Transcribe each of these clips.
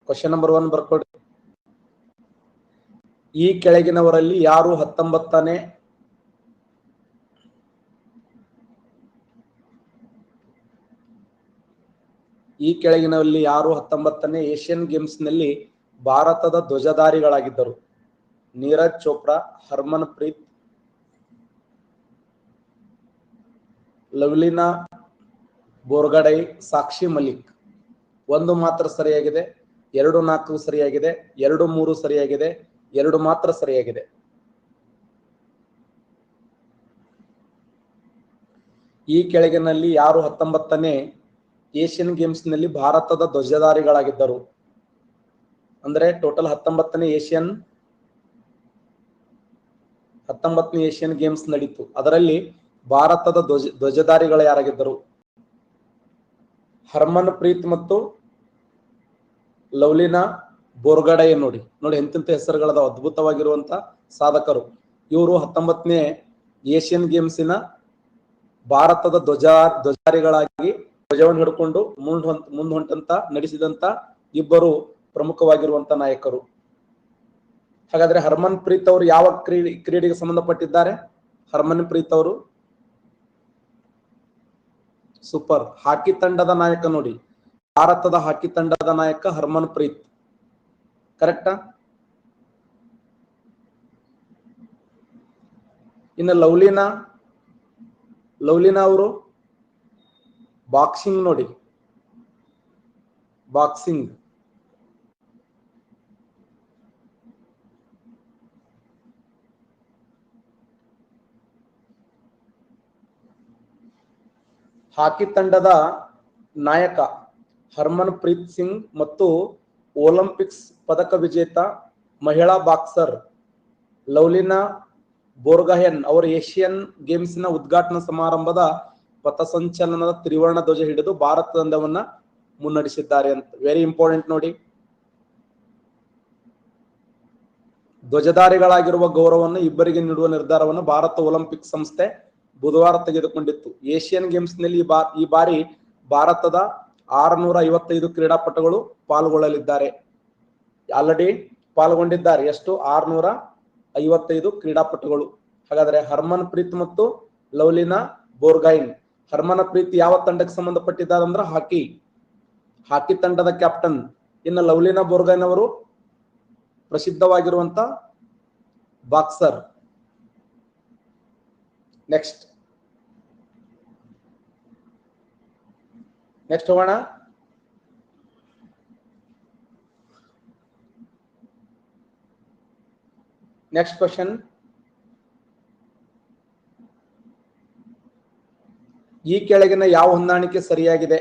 Question number 1 ಬರ್ಕೊಳ್ಳಿ. ಈ ಕೆಳಗಿನವರಲ್ಲಿ ಯಾರು 19ನೇ ಏಷ್ಯನ್ ಗೇಮ್ಸ್ ನಲ್ಲಿ ಭಾರತದ ಧ್ವಜಧಾರಿಗಳಾಗಿದ್ದರು? ನೀರಜ್ ಚೋಪ್ರಾ, ಹರ್ಮನ್ ಪ್ರೀತ್, ಲವ್ಲಿನಾ ಬೋರ್ಗಡೈ, ಸಾಕ್ಷಿ ಮಲಿಕ್. 1 ಮಾತ್ರ ಸರಿಯಾಗಿದೆ, 2, 4 ಸರಿಯಾಗಿದೆ, 2, 3 ಸರಿಯಾಗಿದೆ, 2 ಮಾತ್ರ ಸರಿಯಾಗಿದೆ. ಈ ಕೆಳಗಿನಲ್ಲಿ ಯಾರು 19ನೇ ಏಷ್ಯನ್ ಗೇಮ್ಸ್ ನಲ್ಲಿ ಭಾರತದ ಧ್ವಜಧಾರಿಗಳಾಗಿದ್ದರು? ಅಂದ್ರೆ ಟೋಟಲ್ 19ನೇ ಏಷ್ಯನ್ ಗೇಮ್ಸ್ ನಡೀತು. ಅದರಲ್ಲಿ ಭಾರತದ ಧ್ವಜಧಾರಿಗಳು ಯಾರಾಗಿದ್ದರು? ಹರ್ಮನ್ ಪ್ರೀತ್ ಮತ್ತು ಲವ್ಲಿನಾ ಬೋರ್ಗಡೈ. ನೋಡಿ ಎಂತೆಂತ ಹೆಸರುಗಳದ ಅದ್ಭುತವಾಗಿರುವಂತ ಸಾಧಕರು ಇವರು. 19ನೇ ಏಷ್ಯನ್ ಗೇಮ್ಸಿನ ಭಾರತದ ಧ್ವಜಧಾರಿಗಳಾಗಿ ಧ್ವಜವನ್ನು ಹಿಡ್ಕೊಂಡು ಮುಂದ್ ಹೊಂಟಂತ ನಡೆಸಿದಂತ ಇಬ್ಬರು ಪ್ರಮುಖವಾಗಿರುವಂತ ನಾಯಕರು. ಹಾಗಾದ್ರೆ ಹರ್ಮನ್ ಪ್ರೀತ್ ಅವರು ಯಾವ ಕ್ರೀಡೆಗೆ ಸಂಬಂಧಪಟ್ಟಿದ್ದಾರೆ? ಹರ್ಮನ್ ಪ್ರೀತ್ ಅವರು ಸೂಪರ್, ಹಾಕಿ ತಂಡದ ನಾಯಕ. ನೋಡಿ, ಭಾರತದ ಹಾಕಿ ತಂಡದ ನಾಯಕ ಹರ್ಮನ್ ಪ್ರೀತ್. ಕರೆಕ್ಟಾ? ಇನ್ನು ಲವ್ಲಿನಾ ಅವರು ಬಾಕ್ಸಿಂಗ್. ನೋಡಿ, ಬಾಕ್ಸಿಂಗ್. ಹಾಕಿ ತಂಡದ ನಾಯಕ ಹರ್ಮನ್ ಪ್ರೀತ್ ಸಿಂಗ್ ಮತ್ತು ಒಲಿಂಪಿಕ್ಸ್ ಪದಕ ವಿಜೇತ ಮಹಿಳಾ ಬಾಕ್ಸರ್ ಲವ್ಲಿನಾ ಬೋರ್ಗೊಹೈನ್ ಅವರು ಏಷ್ಯನ್ ಗೇಮ್ಸ್ನ ಉದ್ಘಾಟನಾ ಸಮಾರಂಭದ ಪಥಸಂಚಲನದ ತ್ರಿವರ್ಣ ಧ್ವಜ ಹಿಡಿದು ಭಾರತ ತಂಡವನ್ನ ಮುನ್ನಡೆಸಿದ್ದಾರೆ ಅಂತ. Very important. ನೋಡಿ, ಧ್ವಜಧಾರಿಗಳಾಗಿರುವ ಗೌರವವನ್ನು ಇಬ್ಬರಿಗೆ ನೀಡುವ ನಿರ್ಧಾರವನ್ನು ಭಾರತ ಒಲಿಂಪಿಕ್ ಸಂಸ್ಥೆ ಬುಧವಾರ ತೆಗೆದುಕೊಂಡಿತ್ತು. ಏಷ್ಯನ್ ಗೇಮ್ಸ್ ನಲ್ಲಿ ಈ ಬಾರಿ ಭಾರತದ 655 ಕ್ರೀಡಾಪಟುಗಳು ಪಾಲ್ಗೊಳ್ಳಲಿದ್ದಾರೆ. ಆಲ್ರೆಡಿ ಪಾಲ್ಗೊಂಡಿದ್ದಾರೆ. ಎಷ್ಟು? 655 ಕ್ರೀಡಾಪಟುಗಳು. ಹಾಗಾದ್ರೆ ಹರ್ಮನ್ ಪ್ರೀತ್ ಮತ್ತು ಲವ್ಲಿನಾ ಬೋರ್ಗೊಹೈನ್. ಹರ್ಮನ್ ಪ್ರೀತ್ ಯಾವ ತಂಡಕ್ಕೆ ಸಂಬಂಧಪಟ್ಟಿದ್ದಾರೆ ಅಂದ್ರೆ ಹಾಕಿ ತಂಡದ ಕ್ಯಾಪ್ಟನ್. ಇನ್ನು ಲವ್ಲಿನಾ ಬೋರ್ಗೊಹೈನ್ ಅವರು ಪ್ರಸಿದ್ಧವಾಗಿರುವಂತ ಬಾಕ್ಸರ್. ನೆಕ್ಸ್ಟ್ ಹೋಗೋಣ. Next question. ಈ ಕೆಳಗಿನ ಯಾವ ಹೊಂದಾಣಿಕೆ ಸರಿಯಾಗಿದೆ?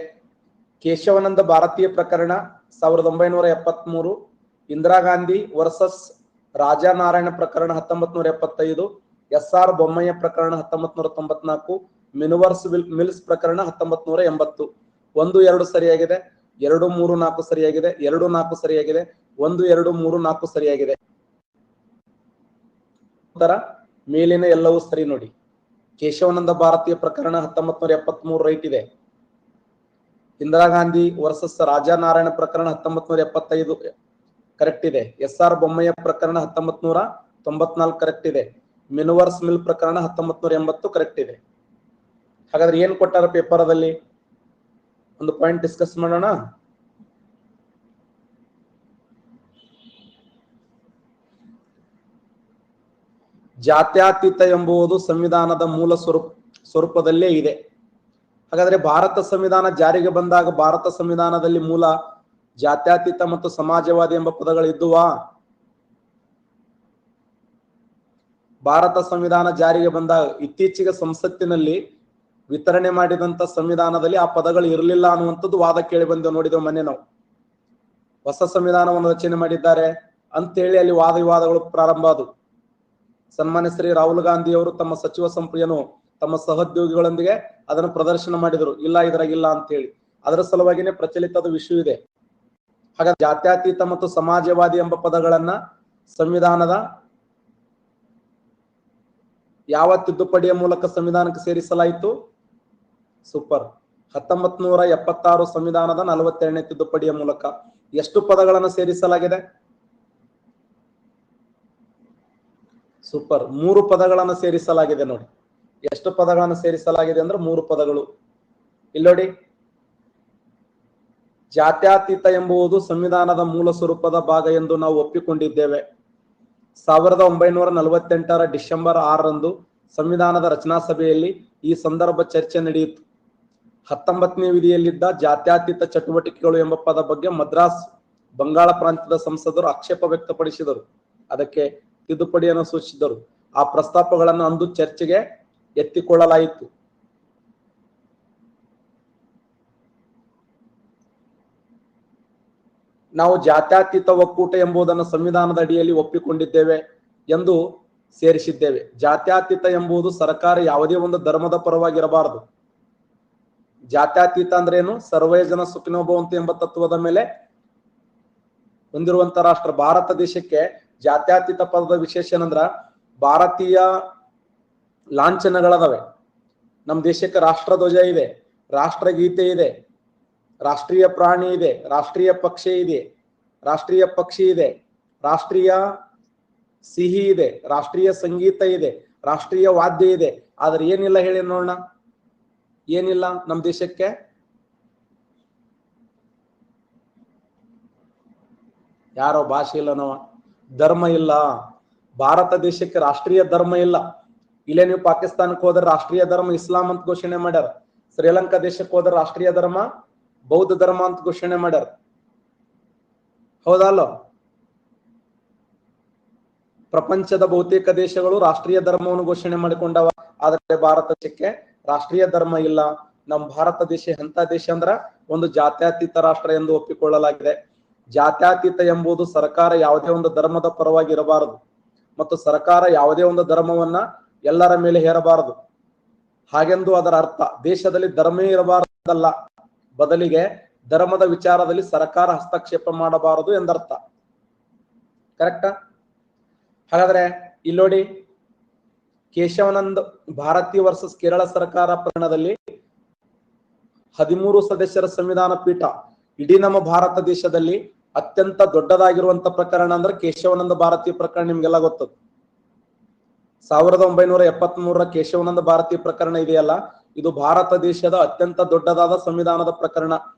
ಕೇಶವಾನಂದ ಭಾರತೀಯ ಪ್ರಕರಣ 1973, ಇಂದಿರಾ ಗಾಂಧಿ ವರ್ಸಸ್ ರಾಜಾನಾರಾಯಣ ಪ್ರಕರಣ 1975, SR ಬೊಮ್ಮಯ್ಯ ಪ್ರಕರಣ 1994, ಮಿನಿವರ್ಸ್ ಮಿಲ್ಸ್ ಪ್ರಕರಣ 1980. 1, 2 ಸರಿಯಾಗಿದೆ, 2, 3, 4 ಸರಿಯಾಗಿದೆ, 2, 4 ಸರಿಯಾಗಿದೆ, 1, 2, 3, 4 ಸರಿಯಾಗಿದೆ. ಉತ್ತರ ಮೇಲಿನ ಎಲ್ಲವೂ ಸರಿ. ನೋಡಿ, ಕೇಶವಾನಂದ ಭಾರತೀಯ ಪ್ರಕರಣ 1973 ರೈಟ್ ಇದೆ. ಇಂದಿರಾ ಗಾಂಧಿ ವರ್ಸಸ್ ರಾಜಾನಾರಾಯಣ ಪ್ರಕರಣ 1975 ಕರೆಕ್ಟ್ ಇದೆ. SR ಬೊಮ್ಮಯ್ಯ ಪ್ರಕರಣ 1994 ಕರೆಕ್ಟ್ ಇದೆ. ಮಿನಿವರ್ಸ್ ಮಿಲ್ ಪ್ರಕರಣ 1980 ಕರೆಕ್ಟ್ ಇದೆ. ಹಾಗಾದ್ರೆ ಏನ್ ಕೊಟ್ಟಾರ ಪೇಪರ್ದಲ್ಲಿ? ಒಂದು ಪಾಯಿಂಟ್ ಡಿಸ್ಕಸ್ ಮಾಡೋಣ. ಜಾತ್ಯತೀತ ಎಂಬುದು ಸಂವಿಧಾನದ ಮೂಲ ಸ್ವರೂಪದಲ್ಲೇ ಇದೆ. ಹಾಗಾದ್ರೆ ಭಾರತ ಸಂವಿಧಾನ ಜಾರಿಗೆ ಬಂದಾಗ ಭಾರತ ಸಂವಿಧಾನದಲ್ಲಿ ಮೂಲ ಜಾತ್ಯತೀತ ಮತ್ತು ಸಮಾಜವಾದಿ ಎಂಬ ಪದಗಳು ಇದ್ದುವಾ? ಭಾರತ ಸಂವಿಧಾನ ಜಾರಿಗೆ ಬಂದಾಗ ಇತ್ತೀಚೆಗೆ ಸಂಸತ್ತಿನಲ್ಲಿ ವಿತರಣೆ ಮಾಡಿದಂತ ಸಂವಿಧಾನದಲ್ಲಿ ಆ ಪದಗಳು ಇರಲಿಲ್ಲ ಅನ್ನುವಂಥದ್ದು ವಾದ ಕೇಳಿ ಬಂದು ನೋಡಿದೆವು ಮೊನ್ನೆ ನಾವು. ಹೊಸ ಸಂವಿಧಾನವನ್ನು ರಚನೆ ಮಾಡಿದ್ದಾರೆ ಅಂತೇಳಿ ಅಲ್ಲಿ ವಾದ ವಿವಾದಗಳು ಪ್ರಾರಂಭ ಆದವು. ಸನ್ಮಾನ್ಯ ಶ್ರೀ ರಾಹುಲ್ ಗಾಂಧಿ ಅವರು ತಮ್ಮ ಸಚಿವ ಸಂಪುಟನು ತಮ್ಮ ಸಹೋದ್ಯೋಗಿಗಳೊಂದಿಗೆ ಅದನ್ನು ಪ್ರದರ್ಶನ ಮಾಡಿದರು, ಇಲ್ಲ ಇದ್ರಾಗಿಲ್ಲ ಅಂತ ಹೇಳಿ. ಅದರ ಸಲುವಾಗಿನೇ ಪ್ರಚಲಿತದ ವಿಷಯ ಇದೆ. ಹಾಗಾದ್ರೆ ಜಾತ್ಯತೀತ ಮತ್ತು ಸಮಾಜವಾದಿ ಎಂಬ ಪದಗಳನ್ನ ಸಂವಿಧಾನದ ಯಾವ ತಿದ್ದುಪಡಿಯ ಮೂಲಕ ಸಂವಿಧಾನಕ್ಕೆ ಸೇರಿಸಲಾಯಿತು? ಸೂಪರ್, 1976 ಸಂವಿಧಾನದ 42ನೇ ತಿದ್ದುಪಡಿಯ ಮೂಲಕ. ಎಷ್ಟು ಪದಗಳನ್ನು ಸೇರಿಸಲಾಗಿದೆ? ಸೂಪರ್, 3 ಪದಗಳನ್ನು ಸೇರಿಸಲಾಗಿದೆ ನೋಡಿ. ಎಷ್ಟು ಪದಗಳನ್ನು ಸೇರಿಸಲಾಗಿದೆ ಅಂದ್ರೆ 3 ಪದಗಳು. ಇಲ್ಲಿ ನೋಡಿ, ಜಾತ್ಯತೀತ ಎಂಬುದು ಸಂವಿಧಾನದ ಮೂಲ ಸ್ವರೂಪದ ಭಾಗ ಎಂದು ನಾವು ಒಪ್ಪಿಕೊಂಡಿದ್ದೇವೆ. 1948 ಡಿಸೆಂಬರ್ 6 ಸಂವಿಧಾನದ ರಚನಾ ಸಭೆಯಲ್ಲಿ ಈ ಸಂದರ್ಭ ಚರ್ಚೆ ನಡೆಯಿತು. 19ನೇ ವಿಧಿಯಲ್ಲಿದ್ದ ಜಾತ್ಯತೀತ ಚಟುವಟಿಕೆಗಳು ಎಂಬ ಪದ ಬಗ್ಗೆ ಮದ್ರಾಸ್ ಬಂಗಾಳ ಪ್ರಾಂತ್ಯದ ಸಂಸದರು ಆಕ್ಷೇಪ ವ್ಯಕ್ತಪಡಿಸಿದರು. ಅದಕ್ಕೆ ತಿದ್ದುಪಡಿಯನ್ನು ಸೂಚಿಸಿದರು. ಆ ಪ್ರಸ್ತಾಪಗಳನ್ನು ಅಂದು ಚರ್ಚೆಗೆ ಎತ್ತಿಕೊಳ್ಳಲಾಯಿತು. ನಾವು ಜಾತ್ಯತೀತ ಒಕ್ಕೂಟ ಎಂಬುದನ್ನು ಸಂವಿಧಾನದ ಅಡಿಯಲ್ಲಿ ಒಪ್ಪಿಕೊಂಡಿದ್ದೇವೆ ಎಂದು ಸೇರಿಸಿದ್ದೇವೆ. ಜಾತ್ಯತೀತ ಎಂಬುದು ಸರ್ಕಾರ ಯಾವುದೇ ಒಂದು ಧರ್ಮದ ಪರವಾಗಿರಬಾರದು. ಜಾತ್ಯತೀತ ಅಂದ್ರೆ ಏನು? ಸರ್ವೇ ಜನ ಸುಖಿನೋ ಭವಂತು ಎಂಬ ತತ್ವದ ಮೇಲೆ ಹೊಂದಿರುವಂತ ರಾಷ್ಟ್ರ. ಭಾರತ ದೇಶಕ್ಕೆ ಜಾತ್ಯತೀತ ಪದದ ವಿಶೇಷ ಏನಂದ್ರ ಭಾರತೀಯ ಲಾಂಛನಗಳದವೆ. ನಮ್ಮ ದೇಶಕ್ಕೆ ರಾಷ್ಟ್ರಧ್ವಜ ಇದೆ, ರಾಷ್ಟ್ರಗೀತೆ ಇದೆ, ರಾಷ್ಟ್ರೀಯ ಪ್ರಾಣಿ ಇದೆ, ರಾಷ್ಟ್ರೀಯ ಪಕ್ಷಿ ಇದೆ, ರಾಷ್ಟ್ರೀಯ ಸಿಹಿ ಇದೆ, ರಾಷ್ಟ್ರೀಯ ಸಂಗೀತ ಇದೆ, ರಾಷ್ಟ್ರೀಯ ವಾದ್ಯ ಇದೆ. ಆದ್ರೆ ಏನಿಲ್ಲ ಹೇಳಿ ನೋಡೋಣ, ಏನಿಲ್ಲ ನಮ್ಮ ದೇಶಕ್ಕೆ? ಯಾರೋ ಭಾಷೆ ಇಲ್ಲ, ನಾವ ಧರ್ಮ ಇಲ್ಲ. ಭಾರತ ದೇಶಕ್ಕೆ ರಾಷ್ಟ್ರೀಯ ಧರ್ಮ ಇಲ್ಲ. ಇಲ್ಲೇ ನೀವು ಪಾಕಿಸ್ತಾನಕ್ಕೆ ಹೋದ್ರೆ ರಾಷ್ಟ್ರೀಯ ಧರ್ಮ ಇಸ್ಲಾಂ ಅಂತ ಘೋಷಣೆ ಮಾಡ್ಯಾರ. ಶ್ರೀಲಂಕಾ ದೇಶಕ್ಕೆ ಹೋದ್ರೆ ರಾಷ್ಟ್ರೀಯ ಧರ್ಮ ಬೌದ್ಧ ಧರ್ಮ ಅಂತ ಘೋಷಣೆ ಮಾಡ್ಯಾರ. ಹೌದಲ್ಲ? ಪ್ರಪಂಚದ ಬಹುತೇಕ ದೇಶಗಳು ರಾಷ್ಟ್ರೀಯ ಧರ್ಮವನ್ನು ಘೋಷಣೆ ಮಾಡಿಕೊಂಡವ. ಆದ್ರೆ ಭಾರತ ದೇಶಕ್ಕೆ ರಾಷ್ಟ್ರೀಯ ಧರ್ಮ ಇಲ್ಲ. ನಮ್ಮ ಭಾರತ ದೇಶ ಎಂತ ದೇಶ ಅಂದ್ರ ಒಂದು ಜಾತ್ಯತೀತ ರಾಷ್ಟ್ರ ಎಂದು ಒಪ್ಪಿಕೊಳ್ಳಲಾಗಿದೆ. ಜಾತ್ಯತೀತ ಎಂಬುದು ಸರ್ಕಾರ ಯಾವುದೇ ಒಂದು ಧರ್ಮದ ಪರವಾಗಿ ಇರಬಾರದು ಮತ್ತು ಸರ್ಕಾರ ಯಾವುದೇ ಒಂದು ಧರ್ಮವನ್ನ ಎಲ್ಲರ ಮೇಲೆ ಹೇರಬಾರದು. ಹಾಗೆಂದು ಅದರ ಅರ್ಥ ದೇಶದಲ್ಲಿ ಧರ್ಮೇ ಇರಬಾರದಲ್ಲ, ಬದಲಿಗೆ ಧರ್ಮದ ವಿಚಾರದಲ್ಲಿ ಸರ್ಕಾರ ಹಸ್ತಕ್ಷೇಪ ಮಾಡಬಾರದು ಎಂದರ್ಥ. ಕರೆಕ್ಟಾ? ಹಾಗಾದ್ರೆ ಇಲ್ಲಿ ನೋಡಿ, ಕೇಶವಾನಂದ್ ಭಾರತಿ ವರ್ಸಸ್ ಕೇರಳ ಸರ್ಕಾರ ಪ್ರಕರಣದಲ್ಲಿ 13 ಸದಸ್ಯರ ಸಂವಿಧಾನ ಪೀಠ ಇಡೀ ನಮ್ಮ ಭಾರತ ದೇಶದಲ್ಲಿ ಅತ್ಯಂತ ದೊಡ್ಡದಾಗಿರುವಂತ ಪ್ರಕರಣ ಅಂದ್ರೆ ಕೇಶವಾನಂದ ಭಾರತಿ ಪ್ರಕರಣ. ನಿಮ್ಗೆಲ್ಲ ಗೊತ್ತದು. 1973 ಕೇಶವಾನಂದ ಭಾರತಿ ಪ್ರಕರಣ ಇದೆಯಲ್ಲ, ಇದು ಭಾರತ ದೇಶದ ಅತ್ಯಂತ ದೊಡ್ಡದಾದ ಸಂವಿಧಾನದ ಪ್ರಕರಣ.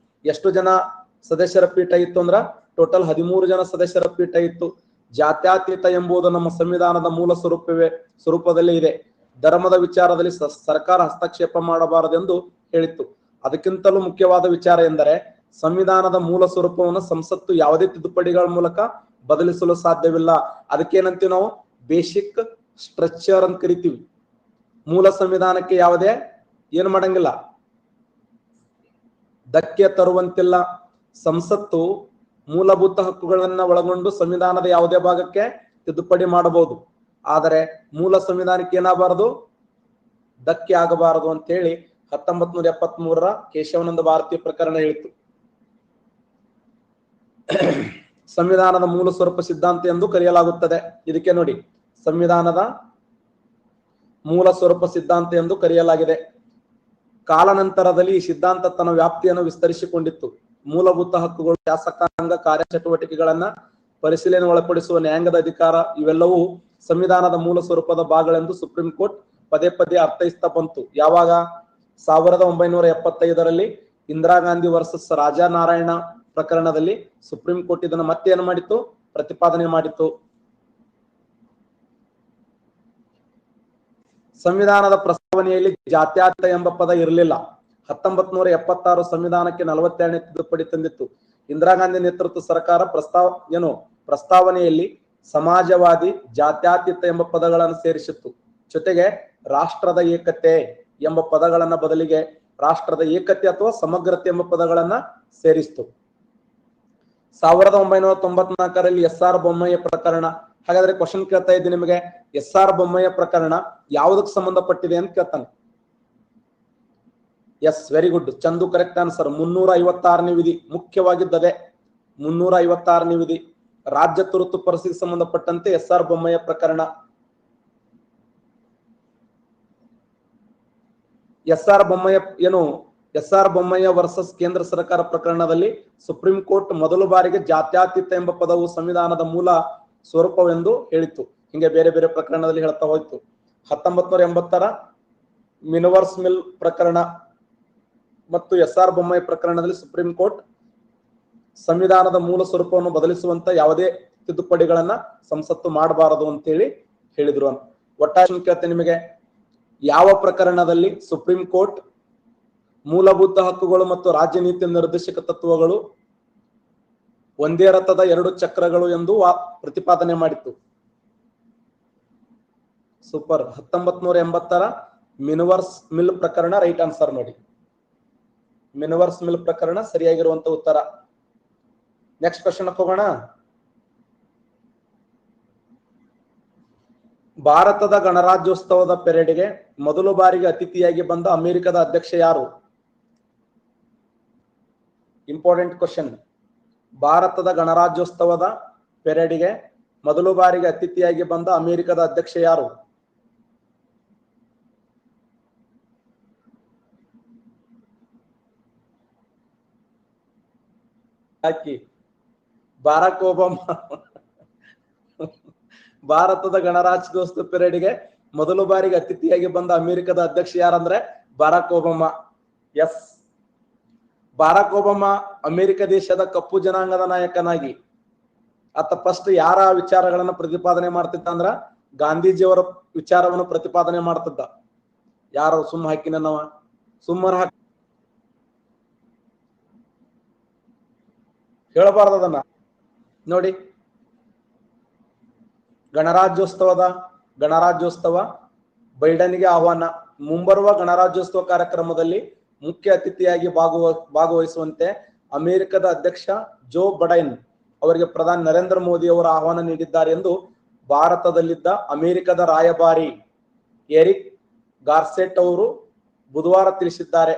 ಎಷ್ಟು ಜನ ಸದಸ್ಯರ ಪೀಠ ಇತ್ತು ಅಂದ್ರ ಟೋಟಲ್ 13 ಜನ ಸದಸ್ಯರ ಪೀಠ ಇತ್ತು. ಜಾತ್ಯತೀತ ಎಂಬುದು ನಮ್ಮ ಸಂವಿಧಾನದ ಮೂಲ ಸ್ವರೂಪದಲ್ಲಿ ಇದೆ. ಧರ್ಮದ ವಿಚಾರದಲ್ಲಿ ಸರ್ಕಾರ ಹಸ್ತಕ್ಷೇಪ ಮಾಡಬಾರದೆಂದು ಹೇಳಿತ್ತು. ಅದಕ್ಕಿಂತಲೂ ಮುಖ್ಯವಾದ ವಿಚಾರ ಎಂದರೆ ಸಂವಿಧಾನದ ಮೂಲ ಸ್ವರೂಪವನ್ನು ಸಂಸತ್ತು ಯಾವುದೇ ತಿದ್ದುಪಡಿಗಳ ಮೂಲಕ ಬದಲಿಸಲು ಸಾಧ್ಯವಿಲ್ಲ. ಅದಕ್ಕೇನಂತೀವಿ ನಾವು? ಬೇಸಿಕ್ ಸ್ಟ್ರಕ್ಚರ್ ಅಂತ ಕರಿತೀವಿ. ಮೂಲ ಸಂವಿಧಾನಕ್ಕೆ ಯಾವುದೇ ಏನು ಮಾಡಂಗಿಲ್ಲ, ಧಕ್ಕೆ ತರುವಂತಿಲ್ಲ. ಸಂಸತ್ತು ಮೂಲಭೂತ ಹಕ್ಕುಗಳನ್ನ ಒಳಗೊಂಡು ಸಂವಿಧಾನದ ಯಾವುದೇ ಭಾಗಕ್ಕೆ ತಿದ್ದುಪಡಿ ಮಾಡಬಹುದು. ಆದರೆ ಮೂಲ ಸಂವಿಧಾನಕ್ಕೆ ಏನಾಗಬಾರದು, ಧಕ್ಕೆ ಆಗಬಾರದು ಅಂತೇಳಿ 1973 ಕೇಶವಾನಂದ ಭಾರತಿ ಪ್ರಕರಣ ಹೇಳಿತು. ಸಂವಿಧಾನದ ಮೂಲ ಸ್ವರೂಪ ಸಿದ್ಧಾಂತ ಎಂದು ಕರೆಯಲಾಗುತ್ತದೆ. ಇದಕ್ಕೆ ನೋಡಿ, ಸಂವಿಧಾನದ ಮೂಲ ಸ್ವರೂಪ ಸಿದ್ಧಾಂತ ಎಂದು ಕರೆಯಲಾಗಿದೆ. ಕಾಲಾನಂತರದಲ್ಲಿ ಈ ಸಿದ್ಧಾಂತ ತನ್ನ ವ್ಯಾಪ್ತಿಯನ್ನು ವಿಸ್ತರಿಸಿಕೊಂಡಿತ್ತು. ಮೂಲಭೂತ ಹಕ್ಕುಗಳು, ಶಾಸಕಾಂಗ ಕಾರ್ಯಚಟುವಟಿಕೆಗಳನ್ನ ಪರಿಶೀಲನೆ ಒಳಪಡಿಸುವ ನ್ಯಾಯಾಂಗದ ಅಧಿಕಾರ ಇವೆಲ್ಲವೂ ಸಂವಿಧಾನದ ಮೂಲ ಸ್ವರೂಪದ ಭಾಗಗಳೆಂದು ಸುಪ್ರೀಂ ಕೋರ್ಟ್ ಪದೇ ಪದೇ ಅರ್ಥೈಸ್ತಾ ಬಂತು. ಯಾವಾಗ? 1975 ಇಂದಿರಾ ಗಾಂಧಿ ವರ್ಸಸ್ ರಾಜಾನಾರಾಯಣ ಪ್ರಕರಣದಲ್ಲಿ ಸುಪ್ರೀಂ ಕೋರ್ಟ್ ಇದನ್ನು ಮತ್ತೆ ಏನು ಮಾಡಿತ್ತು? ಪ್ರತಿಪಾದನೆ ಮಾಡಿತ್ತು. ಸಂವಿಧಾನದ ಪ್ರಸ್ತಾವನೆಯಲ್ಲಿ ಜಾತ್ಯತೀತ ಎಂಬ ಪದ ಇರಲಿಲ್ಲ. 1976 ಸಂವಿಧಾನಕ್ಕೆ 42ನೇ ತಿದ್ದುಪಡಿ ತಂದಿತ್ತು. ಇಂದಿರಾ ಗಾಂಧಿ ನೇತೃತ್ವ ಸರ್ಕಾರ ಪ್ರಸ್ತಾವನೆಯಲ್ಲಿ ಸಮಾಜವಾದಿ, ಜಾತ್ಯತೀತ ಎಂಬ ಪದಗಳನ್ನು ಸೇರಿಸಿತ್ತು. ಜೊತೆಗೆ ರಾಷ್ಟ್ರದ ಏಕತೆ ಎಂಬ ಪದಗಳನ್ನ ಬದಲಿಗೆ ರಾಷ್ಟ್ರದ ಏಕತೆ ಅಥವಾ ಸಮಗ್ರತೆ ಎಂಬ ಪದಗಳನ್ನ ಸೇರಿಸಿತು. 1994 SR ಬೊಮ್ಮಯ್ಯ ಪ್ರಕರಣ. ಹಾಗಾದ್ರೆ ಕ್ವಶನ್ ಕೇಳ್ತಾ ಇದ್ದೀನಿ ನಿಮಗೆ, SR ಬೊಮ್ಮಯ್ಯ ಪ್ರಕರಣ ಯಾವುದಕ್ಕೆ ಸಂಬಂಧಪಟ್ಟಿದೆ ಅಂತ ಕೇಳ್ತಾನೆ. Yes, very good, Chandu, correct answer. 356ನೇ ವಿಧಿ ಮುಖ್ಯವಾಗಿದ್ದದೆ. 356ನೇ ವಿಧಿ ರಾಜ್ಯ ತುರ್ತು ಪರಿಸ್ಥಿತಿಗೆ ಸಂಬಂಧಪಟ್ಟಂತೆ SR ಬೊಮ್ಮಯ್ಯ ಪ್ರಕರಣ. SR Bommayya SR Bommayya versus ಕೇಂದ್ರ ಸರ್ಕಾರ ಪ್ರಕರಣದಲ್ಲಿ ಸುಪ್ರೀಂ ಕೋರ್ಟ್ ಮೊದಲ ಬಾರಿಗೆ ಜಾತ್ಯತೀತ ಎಂಬ ಪದವು ಸಂವಿಧಾನದ ಮೂಲ ಸ್ವರೂಪವೆಂದು ಹೇಳಿತು. ಹಿಂಗೆ ಬೇರೆ ಬೇರೆ ಪ್ರಕರಣದಲ್ಲಿ ಹೇಳ್ತಾ ಹೋಯ್ತು. 1980ರ ಮಿನವರ್ಸ್ ಮಿಲ್ ಪ್ರಕರಣ ಮತ್ತು SR ಬೊಮ್ಮಯ್ಯ ಪ್ರಕರಣದಲ್ಲಿ ಸುಪ್ರೀಂ ಕೋರ್ಟ್ ಸಂವಿಧಾನದ ಮೂಲ ಸ್ವರೂಪವನ್ನು ಬದಲಿಸುವಂತ ಯಾವುದೇ ತಿದ್ದುಪಡಿಗಳನ್ನ ಸಂಸತ್ತು ಮಾಡಬಾರದು ಅಂತೇಳಿ ಹೇಳಿದ್ರು. ಒಟ್ಟಾರೆ ಕೇಳ್ತೇನೆ ನಿಮಗೆ, ಯಾವ ಪ್ರಕರಣದಲ್ಲಿ ಸುಪ್ರೀಂ ಕೋರ್ಟ್ ಮೂಲಭೂತ ಹಕ್ಕುಗಳು ಮತ್ತು ರಾಜ್ಯ ನೀತಿ ನಿರ್ದೇಶಕ ತತ್ವಗಳು ಒಂದೇ ರಥದ ಎರಡು ಚಕ್ರಗಳು ಎಂದು ಪ್ರತಿಪಾದನೆ ಮಾಡಿತ್ತು? ಸೂಪರ್. 1980ರ ಮಿನವರ್ಸ್ ಮಿಲ್ ಪ್ರಕರಣ ರೈಟ್ ಆನ್ಸರ್ ನೋಡಿ. ಮಿನವರ್ಸ್ ಮಿಲ್ ಪ್ರಕರಣ ಸರಿಯಾಗಿರುವಂತ ಉತ್ತರ. ನೆಕ್ಸ್ಟ್ ಕ್ವಶನ್ ಹೋಗೋಣ. ಭಾರತದ ಗಣರಾಜ್ಯೋತ್ಸವದ ಪೆರೇಡ್ಗೆ ಮೊದಲ ಬಾರಿಗೆ ಅತಿಥಿಯಾಗಿ ಬಂದ ಅಮೆರಿಕದ ಅಧ್ಯಕ್ಷ ಯಾರು? Important question. ಭಾರತದ ಗಣರಾಜ್ಯೋತ್ಸವದ ಪೆರೇಡ್ಗೆ ಮೊದಲ ಬಾರಿಗೆ ಅತಿಥಿಯಾಗಿ ಬಂದ ಅಮೆರಿಕದ ಅಧ್ಯಕ್ಷ ಯಾರು? ಹಾಕಿ. ಬಾರಾಕ್ ಒಬಾಮಾ. ಭಾರತದ ಗಣರಾಜ್ಯೋತ್ಸವ ಪೆರೇಡ್ಗೆ ಮೊದಲ ಬಾರಿಗೆ ಅತಿಥಿಯಾಗಿ ಬಂದ ಅಮೆರಿಕದ ಅಧ್ಯಕ್ಷ ಯಾರಂದ್ರೆ ಬಾರಾಕ್ ಒಬಾಮಾ. ಎಸ್, ಬಾರಾಕ್ ಒಬಾಮಾ ಅಮೆರಿಕ ದೇಶದ ಕಪ್ಪು ಜನಾಂಗದ ನಾಯಕನಾಗಿ ಆತ ಫಸ್ಟ್ ಯಾರ ವಿಚಾರಗಳನ್ನ ಪ್ರತಿಪಾದನೆ ಮಾಡ್ತಿದ್ದ ಅಂದ್ರ ಗಾಂಧೀಜಿಯವರ ವಿಚಾರವನ್ನು ಪ್ರತಿಪಾದನೆ ಮಾಡ್ತಿದ್ದ. ಯಾರು ಸುಮ್ಮ ಹಾಕಿನ ನಾವ ಸುಮ್ಮನ ಹಾಕಿ ಹೇಳಬಾರ್ದದನ್ನ ನೋಡಿ. ಗಣರಾಜ್ಯೋತ್ಸವ ಬೈಡನ್ಗೆ ಆಹ್ವಾನ. ಮುಂಬರುವ ಗಣರಾಜ್ಯೋತ್ಸವ ಕಾರ್ಯಕ್ರಮದಲ್ಲಿ ಮುಖ್ಯ ಅತಿಥಿಯಾಗಿ ಭಾಗವಹಿಸುವಂತೆ ಅಮೆರಿಕದ ಅಧ್ಯಕ್ಷ ಜೋ ಬೈಡನ್ ಅವರಿಗೆ ಪ್ರಧಾನಿ ನರೇಂದ್ರ ಮೋದಿ ಅವರು ಆಹ್ವಾನ ನೀಡಿದ್ದಾರೆ ಎಂದು ಭಾರತದಲ್ಲಿದ್ದ ಅಮೆರಿಕದ ರಾಯಭಾರಿ ಎರಿಕ್ ಗಾರ್ಸೆಟ್ ಅವರು ಬುಧವಾರ ತಿಳಿಸಿದ್ದಾರೆ.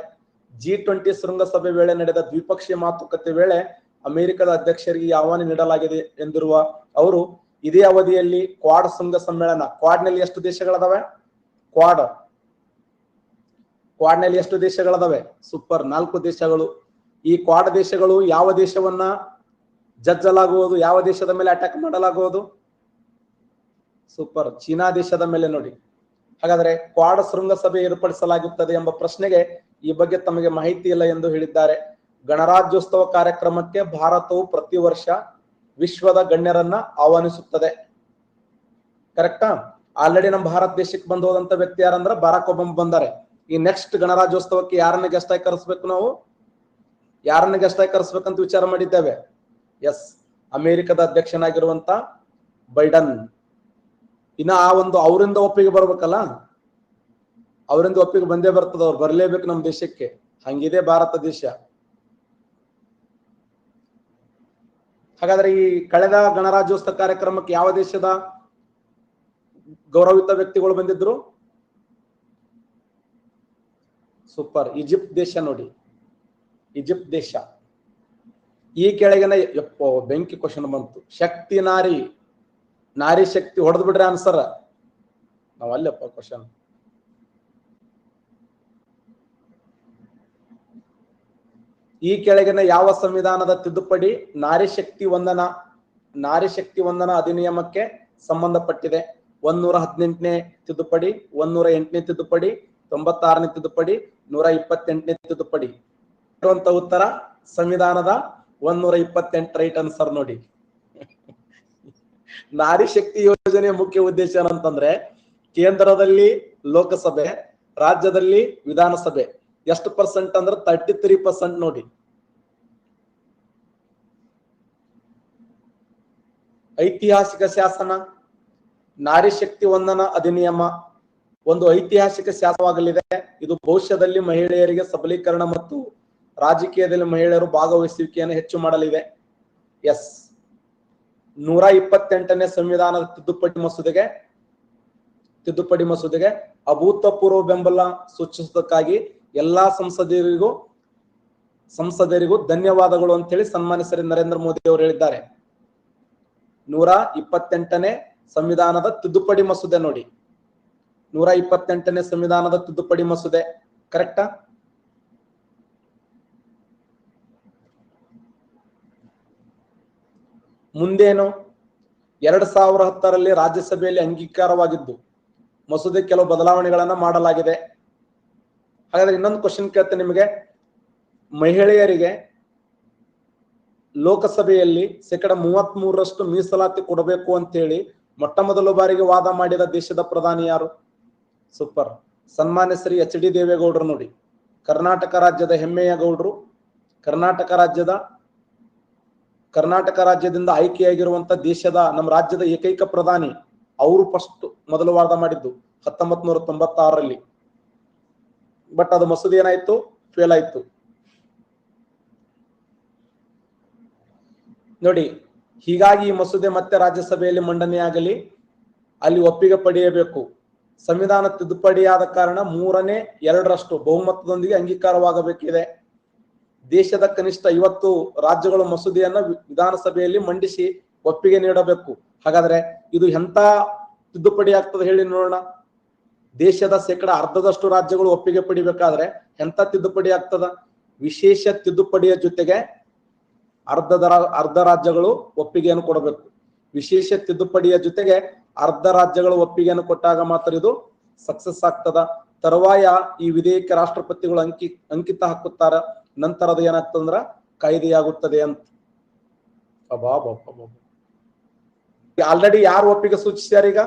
G20 ಶೃಂಗಸಭೆ ವೇಳೆ ನಡೆದ ದ್ವಿಪಕ್ಷೀಯ ಮಾತುಕತೆ ವೇಳೆ ಅಮೆರಿಕದ ಅಧ್ಯಕ್ಷರಿಗೆ ಆಹ್ವಾನ ನೀಡಲಾಗಿದೆ ಎಂದಿರುವ ಅವರು, ಇದೇ ಅವಧಿಯಲ್ಲಿ ಕ್ವಾಡ್ ಶೃಂಗ ಸಮ್ಮೇಳನ, ಕ್ವಾಡ್ನಲ್ಲಿ ಎಷ್ಟು ದೇಶಗಳದಾವೆ? ಕ್ವಾಡ್ನಲ್ಲಿ ಎಷ್ಟು ದೇಶಗಳದಾವೆ? ಸೂಪರ್, 4 ದೇಶಗಳು. ಈ ಕ್ವಾಡ್ ದೇಶಗಳು ಯಾವ ದೇಶವನ್ನ ಜಜ್ಜಲಾಗುವುದು, ಯಾವ ದೇಶದ ಮೇಲೆ ಅಟ್ಯಾಕ್ ಮಾಡಲಾಗುವುದು? ಸೂಪರ್, ಚೀನಾ ದೇಶದ ಮೇಲೆ ನೋಡಿ. ಹಾಗಾದ್ರೆ ಕ್ವಾಡ್ ಶೃಂಗಸಭೆ ಏರ್ಪಡಿಸಲಾಗುತ್ತದೆ ಎಂಬ ಪ್ರಶ್ನೆಗೆ ಈ ಬಗ್ಗೆ ತಮಗೆ ಮಾಹಿತಿ ಇಲ್ಲ ಎಂದು ಹೇಳಿದ್ದಾರೆ. ಗಣರಾಜ್ಯೋತ್ಸವ ಕಾರ್ಯಕ್ರಮಕ್ಕೆ ಭಾರತವು ಪ್ರತಿ ವರ್ಷ ವಿಶ್ವದ ಗಣ್ಯರನ್ನ ಆಹ್ವಾನಿಸುತ್ತದೆ. ಕರೆಕ್ಟಾ? ಆಲ್ರೆಡಿ ನಮ್ಮ ಭಾರತ ದೇಶಕ್ಕೆ ಬಂದು ಹೋದಂತ ವ್ಯಕ್ತಿ ಯಾರಂದ್ರ ಬಾರಾಕ್ ಒಬಾಮಾ ಬಂದಾರೆ. ಈ ನೆಕ್ಸ್ಟ್ ಗಣರಾಜ್ಯೋತ್ಸವಕ್ಕೆ ಯಾರನ್ನ ಗೆಸ್ಟ್ ಆಗಿ ಕರೆಸ್ಬೇಕು? ನಾವು ಯಾರನ್ನ ಗೆಸ್ಟ್ ಆಗಿ ಕರೆಸ್ಬೇಕಂತ ವಿಚಾರ ಮಾಡಿದ್ದೇವೆ. ಎಸ್, ಅಮೆರಿಕದ ಅಧ್ಯಕ್ಷನಾಗಿರುವಂತ ಬೈಡನ್. ಇನ್ನ ಆ ಒಂದು ಅವರಿಂದ ಒಪ್ಪಿಗೆ ಬರ್ಬೇಕಲ್ಲ, ಅವರಿಂದ ಒಪ್ಪಿಗೆ ಬಂದೇ ಬರ್ತದ. ಅವ್ರು ಬರ್ಲೇಬೇಕು ನಮ್ಮ ದೇಶಕ್ಕೆ. ಹಂಗಿದೆ ಭಾರತ ದೇಶ. ಹಾಗಾದ್ರೆ ಈ ಕಳೆದ ಗಣರಾಜ್ಯೋತ್ಸವ ಕಾರ್ಯಕ್ರಮಕ್ಕೆ ಯಾವ ದೇಶದ ಗೌರವಿತ ವ್ಯಕ್ತಿಗಳು ಬಂದಿದ್ರು? ಸೂಪರ್, ಈಜಿಪ್ಟ್ ದೇಶ ನೋಡಿ. ಈಜಿಪ್ಟ್ ದೇಶ. ಈ ಕೆಳಗಿನ ಬೆಂಕಿ ಕ್ವಶನ್ ಬಂತು. ಶಕ್ತಿ ನಾರಿ ಶಕ್ತಿ ಹೊಡೆದ್ ಬಿಡ್ರಿ ಆನ್ಸರ್. ನಾವ್ ಅಲ್ಲಪ್ಪ ಕ್ವಶನ್. ಈ ಕೆಳಗಿನ ಯಾವ ಸಂವಿಧಾನದ ತಿದ್ದುಪಡಿ ನಾರಿ ಶಕ್ತಿ ವಂದನಾ ಅಧಿನಿಯಮಕ್ಕೆ ಸಂಬಂಧಪಟ್ಟಿದೆ? 118ನೇ ತಿದ್ದುಪಡಿ, 108ನೇ ತಿದ್ದುಪಡಿ, 96ನೇ ತಿದ್ದುಪಡಿ, 128ನೇ ತಿದ್ದುಪಡಿ. ಇರುವಂತ ಉತ್ತರ ಸಂವಿಧಾನದ 128 ರೈಟ್ ಆನ್ಸರ್ ನೋಡಿ. ನಾರಿ ಶಕ್ತಿ ಯೋಜನೆಯ ಮುಖ್ಯ ಉದ್ದೇಶ ಏನಂತಂದ್ರೆ ಕೇಂದ್ರದಲ್ಲಿ ಲೋಕಸಭೆ, ರಾಜ್ಯದಲ್ಲಿ ವಿಧಾನಸಭೆ. ಎಷ್ಟು ಪರ್ಸೆಂಟ್ ಅಂದ್ರೆ 33% ನೋಡಿ. ಐತಿಹಾಸಿಕ ಶಾಸನ ನಾರಿ ಶಕ್ತಿ ವಂದನಾ ಅಧಿನಿಯಮ ಒಂದು ಐತಿಹಾಸಿಕ ಶಾಸನವಾಗಲಿದೆ. ಇದು ಭವಿಷ್ಯದಲ್ಲಿ ಮಹಿಳೆಯರಿಗೆ ಸಬಲೀಕರಣ ಮತ್ತು ರಾಜಕೀಯದಲ್ಲಿ ಮಹಿಳೆಯರು ಭಾಗವಹಿಸುವಿಕೆಯನ್ನು ಹೆಚ್ಚು ಮಾಡಲಿದೆ. ಎಸ್, 128ನೇ ಸಂವಿಧಾನದ ತಿದ್ದುಪಡಿ ಮಸೂದೆಗೆ ಅಭೂತಪೂರ್ವ ಬೆಂಬಲ ಸೂಚಿಸುವುದಕ್ಕಾಗಿ ಎಲ್ಲಾ ಸಂಸದರಿಗೂ ಧನ್ಯವಾದಗಳು ಅಂತ ಹೇಳಿ ಸನ್ಮಾನ್ಯ ಶ್ರೀ ನರೇಂದ್ರ ಮೋದಿ ಅವರು ಹೇಳಿದ್ದಾರೆ. 128ನೇ ಸಂವಿಧಾನದ ತಿದ್ದುಪಡಿ ಮಸೂದೆ ನೋಡಿ. 128ನೇ ಸಂವಿಧಾನದ ತಿದ್ದುಪಡಿ ಮಸೂದೆ ಕರೆಕ್ಟಾ? ಮುಂದೇನು 2010ರಲ್ಲಿ ರಾಜ್ಯಸಭೆಯಲ್ಲಿ ಅಂಗೀಕಾರವಾಗಿದ್ದು ಮಸೂದೆ ಕೆಲವು ಬದಲಾವಣೆಗಳನ್ನ ಮಾಡಲಾಗಿದೆ. ಹಾಗಾದ್ರೆ ಇನ್ನೊಂದು ಕ್ವಶನ್ ಕೇಳ್ತೇನೆ ನಿಮಗೆ, ಮಹಿಳೆಯರಿಗೆ ಲೋಕಸಭೆಯಲ್ಲಿ 33% ಮೀಸಲಾತಿ ಕೊಡಬೇಕು ಅಂತೇಳಿ ಮೊಟ್ಟ ಮೊದಲ ಬಾರಿಗೆ ವಾದ ಮಾಡಿದ ದೇಶದ ಪ್ರಧಾನಿ ಯಾರು? ಸೂಪರ್, ಸನ್ಮಾನ್ಯ ಶ್ರೀ HD ದೇವೇಗೌಡರು. ನೋಡಿ, ಕರ್ನಾಟಕ ರಾಜ್ಯದ ಹೆಮ್ಮೆಯ ಗೌಡ್ರು, ಕರ್ನಾಟಕ ರಾಜ್ಯದಿಂದ ಆಯ್ಕೆಯಾಗಿರುವಂತ ದೇಶದ ನಮ್ಮ ರಾಜ್ಯದ ಏಕೈಕ ಪ್ರಧಾನಿ ಅವರು ಫಸ್ಟ್ ಮೊದಲು ವಾದ ಮಾಡಿದ್ದು 1996ರಲ್ಲಿ. ಬಟ್ ಅದು ಮಸೂದೆ ಏನಾಯ್ತು? ಫೇಲ್ ಆಯ್ತು. ನೋಡಿ, ಹೀಗಾಗಿ ಈ ಮಸೂದೆ ಮತ್ತೆ ರಾಜ್ಯಸಭೆಯಲ್ಲಿ ಮಂಡನೆಯಾಗಲಿ, ಅಲ್ಲಿ ಒಪ್ಪಿಗೆ ಪಡೆಯಬೇಕು. ಸಂವಿಧಾನ ತಿದ್ದುಪಡಿಯಾದ ಕಾರಣ 3/2 ಬಹುಮತದೊಂದಿಗೆ ಅಂಗೀಕಾರವಾಗಬೇಕಿದೆ. ದೇಶದ ಕನಿಷ್ಠ 50 ರಾಜ್ಯಗಳು ಮಸೂದೆಯನ್ನ ವಿಧಾನಸಭೆಯಲ್ಲಿ ಮಂಡಿಸಿ ಒಪ್ಪಿಗೆ ನೀಡಬೇಕು. ಹಾಗಾದ್ರೆ ಇದು ಎಂತ ತಿದ್ದುಪಡಿ ಆಗ್ತದೆ ಹೇಳಿ ನೋಡೋಣ. ದೇಶದ 1/2 ರಾಜ್ಯಗಳು ಒಪ್ಪಿಗೆ ಪಡಿಬೇಕಾದ್ರೆ ಎಂತ ತಿದ್ದುಪಡಿ ಆಗ್ತದ? ವಿಶೇಷ ತಿದ್ದುಪಡಿಯ ಜೊತೆಗೆ ಅರ್ಧ ರಾಜ್ಯಗಳು ಒಪ್ಪಿಗೆಯನ್ನು ಕೊಡಬೇಕು. ವಿಶೇಷ ತಿದ್ದುಪಡಿಯ ಜೊತೆಗೆ ಅರ್ಧ ರಾಜ್ಯಗಳು ಒಪ್ಪಿಗೆಯನ್ನು ಕೊಟ್ಟಾಗ ಮಾತ್ರ ಇದು ಸಕ್ಸಸ್ ಆಗ್ತದ. ತರುವಾಯ ಈ ವಿಧೇಯಕ ರಾಷ್ಟ್ರಪತಿಗಳು ಅಂಕಿತ ಹಾಕುತ್ತಾರ. ನಂತರ ಅದು ಏನಾಗ್ತದಂದ್ರ ಕಾಯ್ದೆಯಾಗುತ್ತದೆ ಅಂತ. ಆಲ್ರೆಡಿ ಯಾರು ಒಪ್ಪಿಗೆ ಸೂಚಿಸ್ಯಾರ ಈಗ?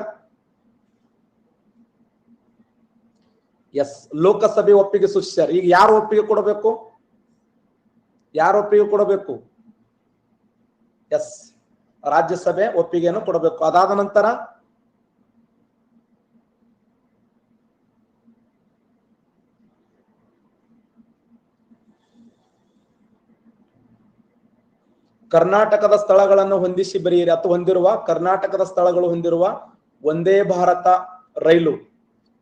ಎಸ್, ಲೋಕಸಭೆ ಒಪ್ಪಿಗೆ ಸೂಚಿಸ್ಯಾರ. ಈಗ ಯಾರು ಒಪ್ಪಿಗೆ ಕೊಡಬೇಕು? ಎಸ್, ರಾಜ್ಯಸಭೆ ಒಪ್ಪಿಗೆಯನ್ನು ಕೊಡಬೇಕು. ಅದಾದ ನಂತರ ಕರ್ನಾಟಕದ ಸ್ಥಳಗಳನ್ನು ಹೊಂದಿಸಿ ಬರೆಯಿರಿ ಅಥವಾ ಕರ್ನಾಟಕದ ಸ್ಥಳಗಳು ಹೊಂದಿರುವ ಒಂದೇ ಭಾರತ ರೈಲು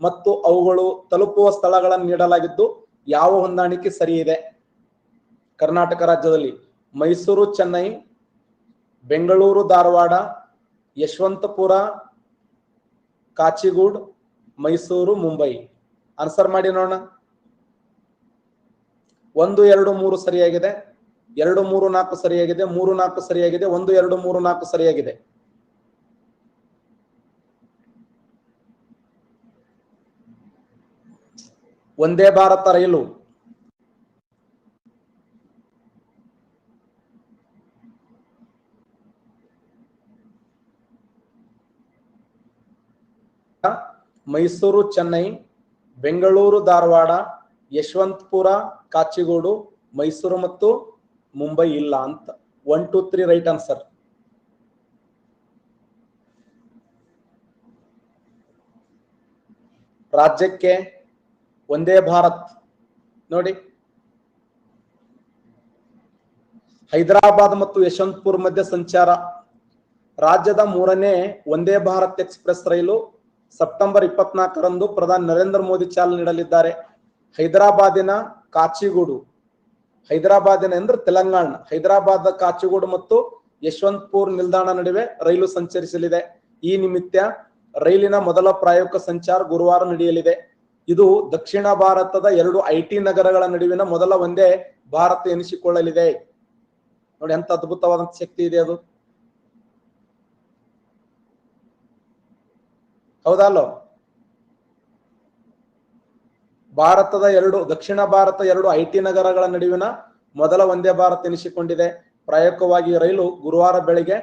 ಮತ್ತು ಅವುಗಳು ತಲುಪುವ ಸ್ಥಳಗಳನ್ನು ನೀಡಲಾಗಿದ್ದು ಯಾವ ಹೊಂದಾಣಿಕೆ ಸರಿ ಇದೆ? ಕರ್ನಾಟಕ ರಾಜ್ಯದಲ್ಲಿ ಮೈಸೂರು ಚೆನ್ನೈ, ಬೆಂಗಳೂರು ಧಾರವಾಡ, ಯಶವಂತಪುರ ಕಾಚಿಗೂಡ್, ಮೈಸೂರು ಮುಂಬೈ. ಆನ್ಸರ್ ಮಾಡಿ ನೋಡೋಣ. 1 2 3 ಸರಿಯಾಗಿದೆ, 2 3 4 ಸರಿಯಾಗಿದೆ, 3 4 ಸರಿಯಾಗಿದೆ, 1 2 3 4 ಸರಿಯಾಗಿದೆ. ಒಂದೇ ಭಾರತ ರೈಲು ಮೈಸೂರು ಚೆನ್ನೈ, ಬೆಂಗಳೂರು ಧಾರವಾಡ, ಯಶವಂತಪುರ ಕಾಚಿಗೋಡು, ಮೈಸೂರು ಮತ್ತು ಮುಂಬೈ ಇಲ್ಲ ಅಂತ. 1 2 3 ರೈಟ್ ಆನ್ಸರ್. ರಾಜ್ಯಕ್ಕೆ ಒಂದೇ ಭಾರತ್. ನೋಡಿ, ಹೈದರಾಬಾದ್ ಮತ್ತು ಯಶವಂತಪುರ ಮಧ್ಯೆ ಸಂಚಾರ. ರಾಜ್ಯದ 3ನೇ ಒಂದೇ ಭಾರತ್ ಎಕ್ಸ್ಪ್ರೆಸ್ ರೈಲು ಸೆಪ್ಟೆಂಬರ್ 24ರಂದು ಪ್ರಧಾನಿ ನರೇಂದ್ರ ಮೋದಿ ಚಾಲನೆ ನೀಡಲಿದ್ದಾರೆ. ಹೈದರಾಬಾದಿನ ಕಾಚಿಗೂಡು, ಹೈದರಾಬಾದಿನ ಅಂದ್ರೆ ತೆಲಂಗಾಣ, ಹೈದರಾಬಾದ್ ಕಾಚಿಗೂಡು ಮತ್ತು ಯಶವಂತಪುರ ನಿಲ್ದಾಣ ನಡುವೆ ರೈಲು ಸಂಚರಿಸಲಿದೆ. ಈ ನಿಮಿತ್ತ ರೈಲಿನ ಮೊದಲ ಪ್ರಾಯೋಗಿಕ ಸಂಚಾರ ಗುರುವಾರ ನಡೆಯಲಿದೆ. ಇದು ದಕ್ಷಿಣ ಭಾರತದ 2 IT ನಗರಗಳ ನಡುವಿನ ಮೊದಲ ಒಂದೇ ಭಾರತ ಎನಿಸಿಕೊಳ್ಳಲಿದೆ. ನೋಡಿ ಎಂತ ಅದ್ಭುತವಾದಂತ ಶಕ್ತಿ ಇದೆ ಅದು, ಹೌದಲ್ಲೋ? ಭಾರತದ ದಕ್ಷಿಣ ಭಾರತ 2 IT ನಗರಗಳ ನಡುವಿನ ಮೊದಲ ಒಂದೇ ಭಾರತ ಎನಿಸಿಕೊಂಡಿದೆ. ಪ್ರಾಯೋಗಿಕವಾಗಿ ರೈಲು ಗುರುವಾರ ಬೆಳಿಗ್ಗೆ